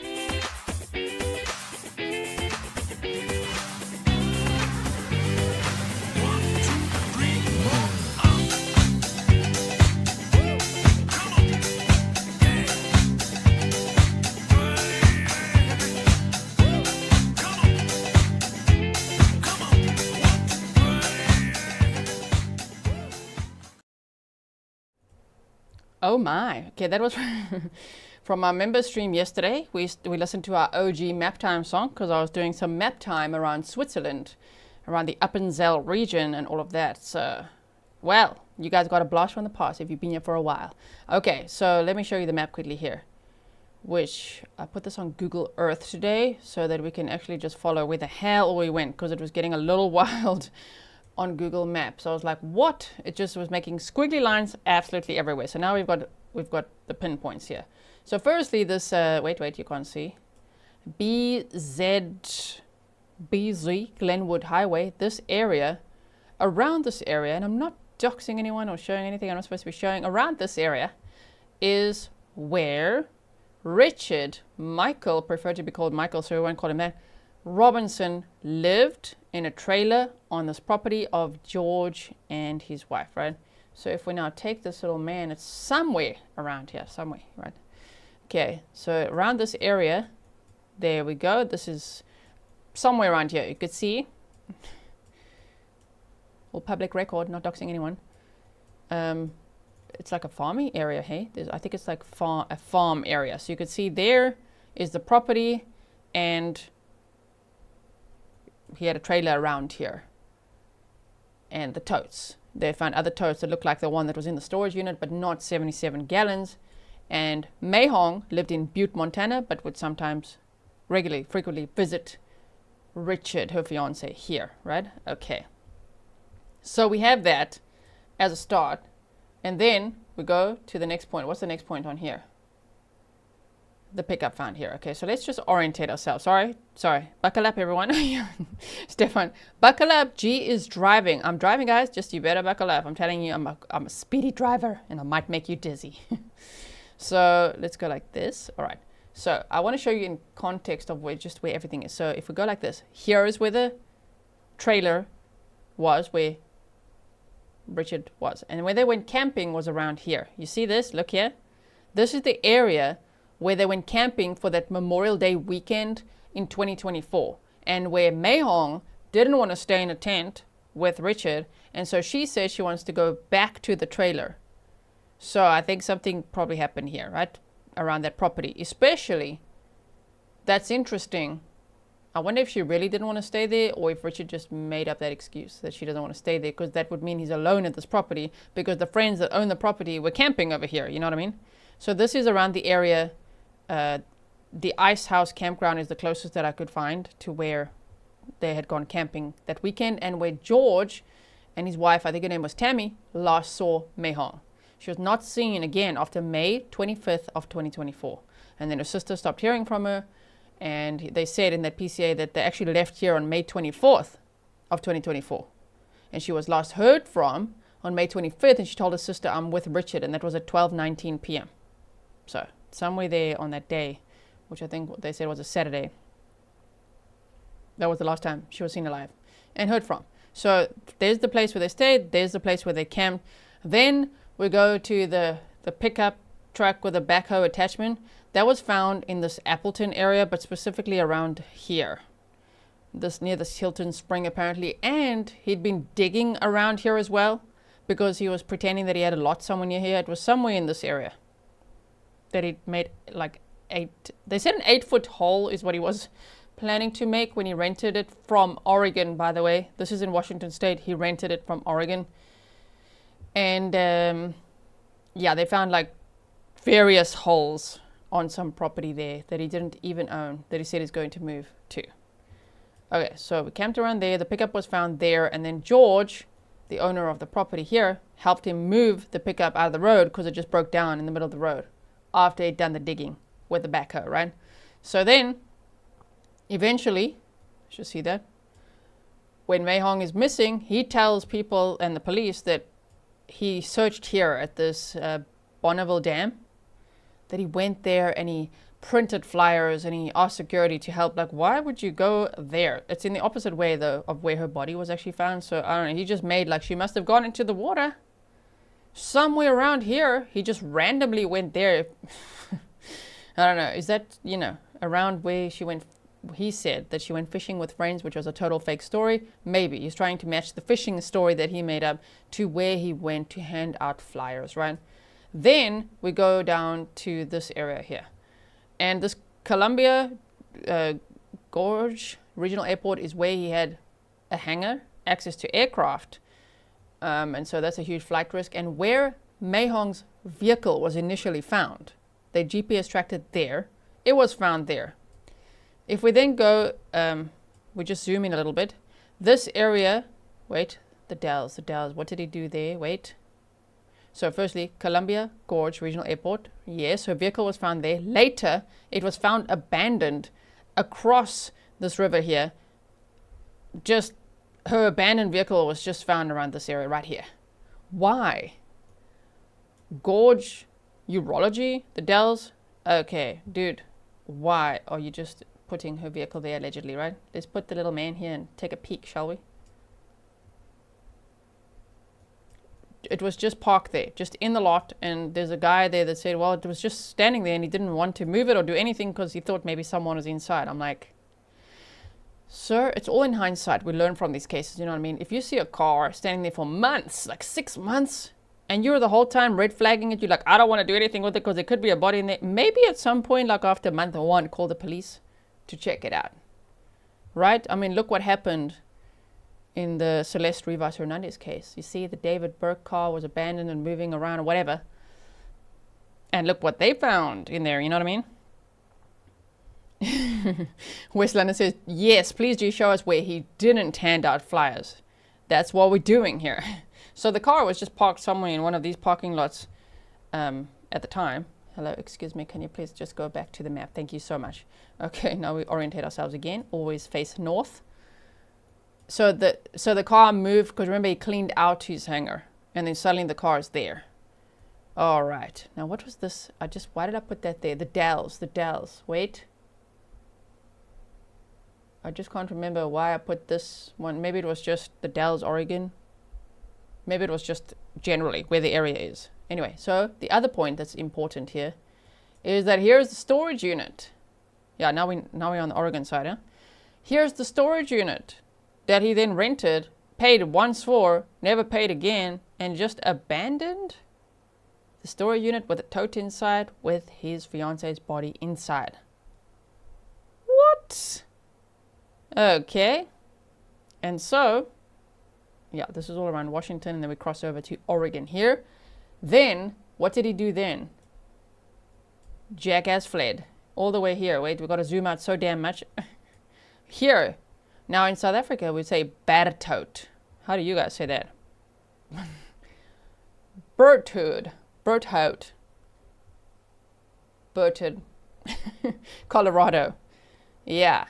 Oh my. Okay, that was from our member stream yesterday. We listened to our OG Maptime song because I was doing some Maptime around Switzerland, around the Appenzell region and all of that. So, well, you guys got a blast from the past if you've been here for a while. Okay, so let me show you the map quickly here, which I put this on Google Earth today so that we can actually just follow where the hell we went, because it was getting a little wild on Google Maps. So I was like, what? It just was making squiggly lines absolutely everywhere. So now we've got the pinpoints here. So firstly, this wait, you can't see, BZ Glenwood Highway. This area around this area, and I'm not doxing anyone or showing anything I'm not supposed to be showing, around this area is where Richard Michael, preferred to be called Michael, so we won't call him that, Robinson lived in a trailer on this property of George and his wife, right? So if we now take this little man, it's somewhere around here, somewhere, right? Okay, so around this area, there we go. This is somewhere around here. You could see, all public record, not doxing anyone. It's like a farming area, hey? I think it's like a farm area. So you could see there is the property, and he had a trailer around here. And the totes. They found other totes that looked like the one that was in the storage unit, but not 77 gallons. And Meihong lived in Butte, Montana, but would sometimes frequently visit Richard, her fiance, here, right? Okay. So we have that as a start. And then we go to the next point. What's the next point on here? The pickup found here. Okay, so let's just orientate ourselves. Sorry. Buckle up, everyone. Stefan, buckle up. G is driving. I'm driving, guys. Just you better buckle up. I'm telling you, I'm a speedy driver, and I might make you dizzy. So let's go like this. All right. So I want to show you in context of where everything is. So if we go like this, here is where the trailer was, where Richard was, and where they went camping was around here. You see this? Look here. This is the area where they went camping for that Memorial Day weekend in 2024, and where Meihong didn't want to stay in a tent with Richard, and so she says she wants to go back to the trailer. So I think something probably happened here, right, around that property. Especially, that's interesting. I wonder if she really didn't want to stay there, or if Richard just made up that excuse that she doesn't want to stay there, because that would mean he's alone at this property, because the friends that own the property were camping over here, you know what I mean? So this is around the area. The Ice House campground is the closest that I could find to where they had gone camping that weekend, and where George and his wife, I think her name was Tammy, last saw Meihong. She was not seen again after May 25th of 2024. And then her sister stopped hearing from her, and they said in that PCA that they actually left here on May 24th of 2024. And she was last heard from on May 25th, and she told her sister, I'm with Richard, and that was at 12:19 p.m. So somewhere there on that day, which I think they said was a Saturday, that was the last time she was seen alive and heard from. So there's the place where they stayed, there's the place where they camped. Then we go to the pickup truck with a backhoe attachment. That was found in this Appleton area, but specifically around here. This near this Hilton Spring apparently. And he'd been digging around here as well, because he was pretending that he had a lot somewhere near here. It was somewhere in this area that he'd made like they said an 8-foot hole is what he was planning to make when he rented it from Oregon, by the way. This is in Washington State. He rented it from Oregon. And yeah, they found like various holes on some property there that he didn't even own, that he said he's going to move to. Okay, so we camped around there. The pickup was found there. And then George, the owner of the property here, helped him move the pickup out of the road because it just broke down in the middle of the road after he'd done the digging with the backhoe, right? So then, eventually, you see that, when Meihong is missing, he tells people and the police that he searched here at this Bonneville Dam, that he went there and he printed flyers and he asked security to help. Like, why would you go there? It's in the opposite way, though, of where her body was actually found. So, I don't know, he just made like she must have gone into the water somewhere around here. He just randomly went there. I don't know. Is that, you know, around where she went? He said that she went fishing with friends, which was a total fake story. Maybe he's trying to match the fishing story that he made up to where he went to hand out flyers, right? Then we go down to this area here. And this Columbia Gorge Regional Airport is where he had a hangar, access to aircraft. And so that's a huge flight risk. And where Meihong's vehicle was initially found, they GPS tracked it there. It was found there. If we then go, we just zoom in a little bit. This area, wait, the Dalles, what did he do there? Wait. So firstly, Columbia Gorge Regional Airport. Yes, her vehicle was found there. Later, it was found abandoned across this river here, just her abandoned vehicle was just found around this area right here. Why? Gorge urology, the Dalles. Okay, dude, why are you just putting her vehicle there allegedly, right? Let's put the little man here and take a peek, shall we? It was just parked there, just in the lot, and there's a guy there that said, well, it was just standing there and he didn't want to move it or do anything because he thought maybe someone was inside. I'm like, sir, it's all in hindsight. We learn from these cases, you know what I mean? If you see a car standing there for months, like 6 months, and you're the whole time red flagging it, you're like, I don't want to do anything with it because there could be a body in there. Maybe at some point, like after month 1, call the police to check it out, right? I mean, look what happened in the Celeste Rivas Hernandez case. You see the David Burke car was abandoned and moving around or whatever. And look what they found in there, you know what I mean? West London says, yes, please do show us where he didn't hand out flyers. That's what we're doing here. So the car was just parked somewhere in one of these parking lots at the time. Hello, excuse me, can you please just go back to the map? Thank you so much. Okay, now we orientate ourselves again. Always face north. So the car moved, because remember he cleaned out his hangar, and then suddenly the car is there. All right. Now what was this? Why did I put that there? The Dalles. Wait. I just can't remember why I put this one. Maybe it was just the Dalles, Oregon. Maybe it was just generally where the area is. Anyway, so the other point that's important here is that here's the storage unit. Yeah, now we're on the Oregon side, huh? Here's the storage unit that he then rented, paid once for, never paid again, and just abandoned the storage unit with a tote inside with his fiance's body inside. What? Okay. And so, yeah, this is all around Washington, and then we cross over to Oregon here. Then, what did he do then? Jackass fled all the way here. Wait, we've got to zoom out so damn much. Here. Now in South Africa, we say Berthoud. How do you guys say that? Berthoud. Colorado. Yeah.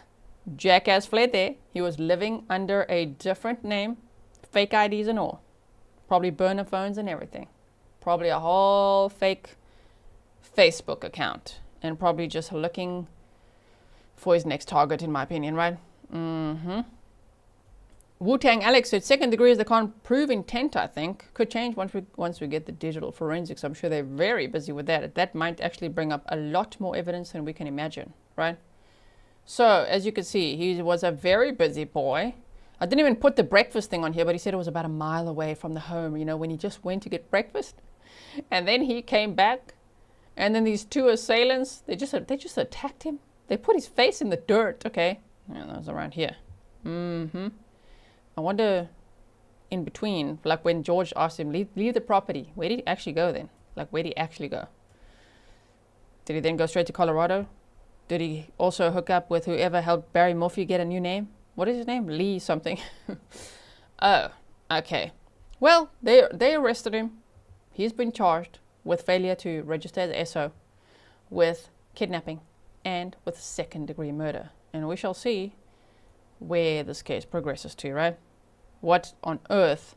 Jackass fled there. He was living under a different name. Fake IDs and all. Probably burner phones and everything. Probably a whole fake Facebook account. And probably just looking for his next target, in my opinion, right? Wu-Tang Alex said second degree is they can't prove intent, I think. Could change once we get the digital forensics. I'm sure they're very busy with that. That might actually bring up a lot more evidence than we can imagine, right? So, as you can see, he was a very busy boy. I didn't even put the breakfast thing on here, but he said it was about a mile away from the home, you know, when he just went to get breakfast. And then he came back, and then these two assailants, they just attacked him. They put his face in the dirt, okay? Yeah, that was around here. I wonder, in between, like when George asked him, leave the property, where did he actually go then? Like, where did he actually go? Did he then go straight to Colorado? Did he also hook up with whoever helped Barry Murphy get a new name? What is his name? Lee something. Oh, okay. Well, they arrested him. He's been charged with failure to register as SO, with kidnapping, and with second-degree murder. And we shall see where this case progresses to, right? What on earth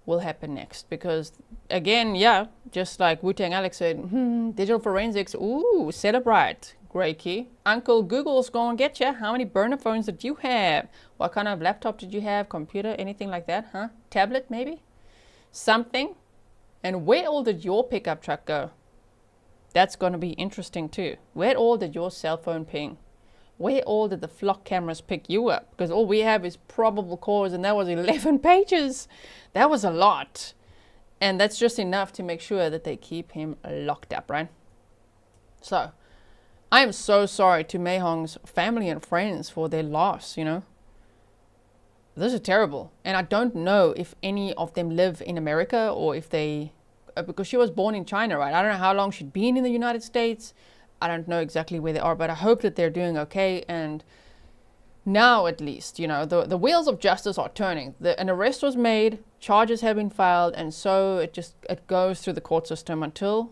will happen next? Because, again, yeah, just like Wu-Tang Alex said, digital forensics, ooh, celebrate. Great key. Uncle Google's gonna get you. How many burner phones did you have? What kind of laptop did you have? Computer? Anything like that, huh? Tablet, maybe? Something? And where all did your pickup truck go? That's gonna be interesting too. Where all did your cell phone ping? Where all did the flock cameras pick you up? Because all we have is probable cause, and that was 11 pages. That was a lot. And that's just enough to make sure that they keep him locked up, right? So, I am so sorry to Meihong's family and friends for their loss, you know. This is terrible. And I don't know if any of them live in America or if they, because she was born in China, right? I don't know how long she'd been in the United States. I don't know exactly where they are, but I hope that they're doing okay. And now at least, you know, the wheels of justice are turning. An arrest was made, charges have been filed, and so it goes through the court system until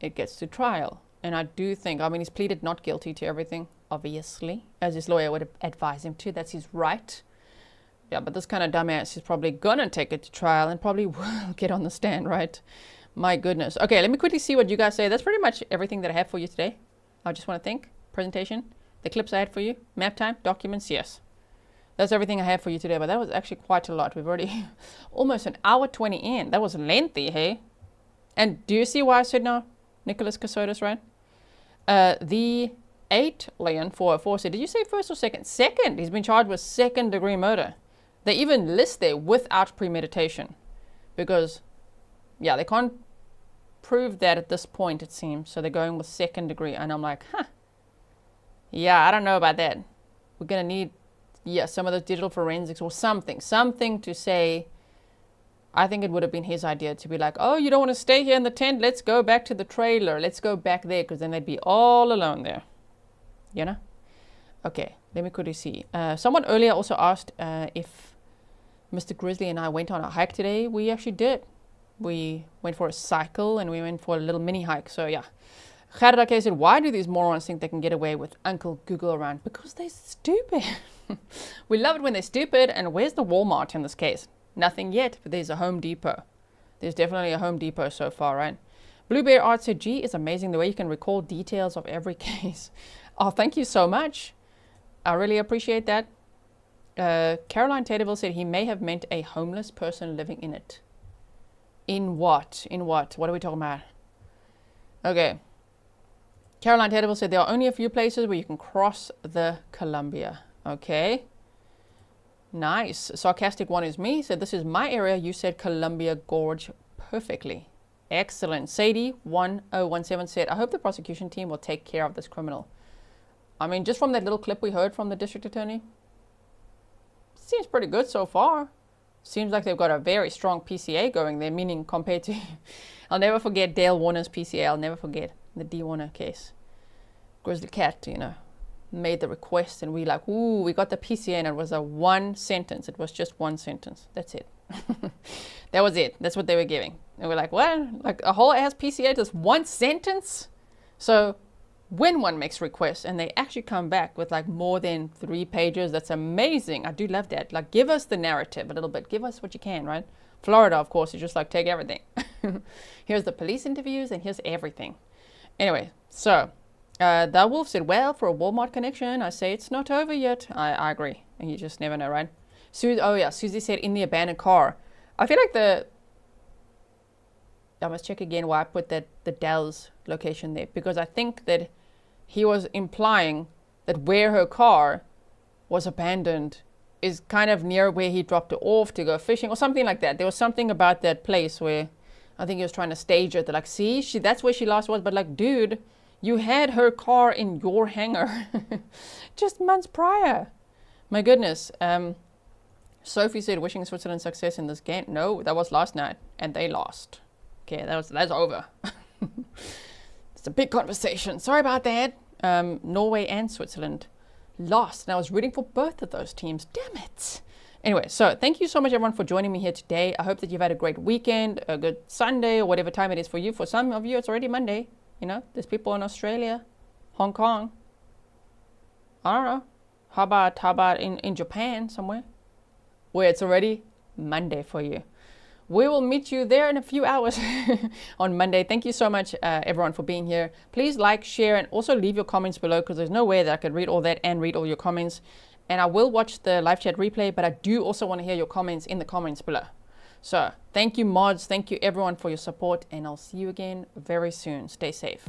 it gets to trial. And I do think, I mean, he's pleaded not guilty to everything, obviously, as his lawyer would advise him to. That's his right. Yeah, but this kind of dumbass is probably gonna take it to trial and probably will get on the stand, right? My goodness. Okay, let me quickly see what you guys say. That's pretty much everything that I have for you today. I just want to think. Presentation, the clips I had for you, map time, documents, yes. That's everything I have for you today, but that was actually quite a lot. We've already almost an hour 20 in. That was lengthy, hey? And do you see why I said no? Nicholas Casotis, right? The 8 Leon 404 said, did you say first or second? Second. He's been charged with second-degree murder. They even list there without premeditation. Because, yeah, they can't prove that at this point, it seems. So they're going with second degree. And I'm like, huh. Yeah, I don't know about that. We're going to need, yeah, some of the digital forensics or something to say. I think it would have been his idea to be like, oh, you don't want to stay here in the tent? Let's go back to the trailer. Let's go back there, because then they'd be all alone there. You know? Okay, let me quickly see. Someone earlier also asked if Mr. Grizzly and I went on a hike today. We actually did. We went for a cycle and we went for a little mini hike. So yeah. Kharadake said, why do these morons think they can get away with Uncle Google around? Because they're stupid. We love it when they're stupid. And where's the Walmart in this case? Nothing yet, but there's a Home Depot. There's definitely a Home Depot so far, right? Blue Bear Art said, gee, it's amazing the way you can recall details of every case. Oh, thank you so much. I really appreciate that. Caroline Taterville said he may have meant a homeless person living in it. In what? In what? What are we talking about? Okay. Caroline Taterville said there are only a few places where you can cross the Columbia. Okay. Nice. Sarcastic one is me. Said this is my area. You said Columbia Gorge perfectly. Excellent. Sadie 1017 said, I hope the prosecution team will take care of this criminal. I mean, just from that little clip we heard from the district attorney, seems pretty good so far. Seems like they've got a very strong PCA going there, meaning compared to, I'll never forget Dale Warner's PCA. I'll never forget the D. Warner case. Grizzly Cat, you know, made the request and we like, ooh, we got the PCA and it was a one sentence. It was just one sentence. That's it. That was it. That's what they were giving. And we're like, what? Like a whole ass PCA, just one sentence? So when one makes requests and they actually come back with like more than 3 pages, that's amazing. I do love that. Like, give us the narrative a little bit. Give us what you can, right? Florida, of course, is just like, take everything. Here's the police interviews and here's everything. Anyway, so the Wolf said, well, for a Walmart connection, I say it's not over yet. I agree. And you just never know, right? Oh yeah, Susie said in the abandoned car. I feel like I must check again why I put the Dalles location there, because I think that he was implying that where her car was abandoned is kind of near where he dropped it off to go fishing or something like that. There was something about that place where I think he was trying to stage it. They're like, see, that's where she last was. But like, dude, you had her car in your hangar just months prior. My goodness. Sophie said, wishing Switzerland success in this game. No, that was last night and they lost. Okay, that's over. It's a big conversation. Sorry about that. Norway and Switzerland lost. And I was rooting for both of those teams. Damn it. Anyway, so thank you so much, everyone, for joining me here today. I hope that you've had a great weekend, a good Sunday, or whatever time it is for you. For some of you, it's already Monday. You know, there's people in Australia, Hong Kong. I don't know. How about in Japan somewhere, where it's already Monday for you. We will meet you there in a few hours on Monday. Thank you so much, everyone, for being here. Please like, share, and also leave your comments below, because there's no way that I could read all that and read all your comments. And I will watch the live chat replay, but I do also want to hear your comments in the comments below. So thank you, mods. Thank you, everyone, for your support. And I'll see you again very soon. Stay safe.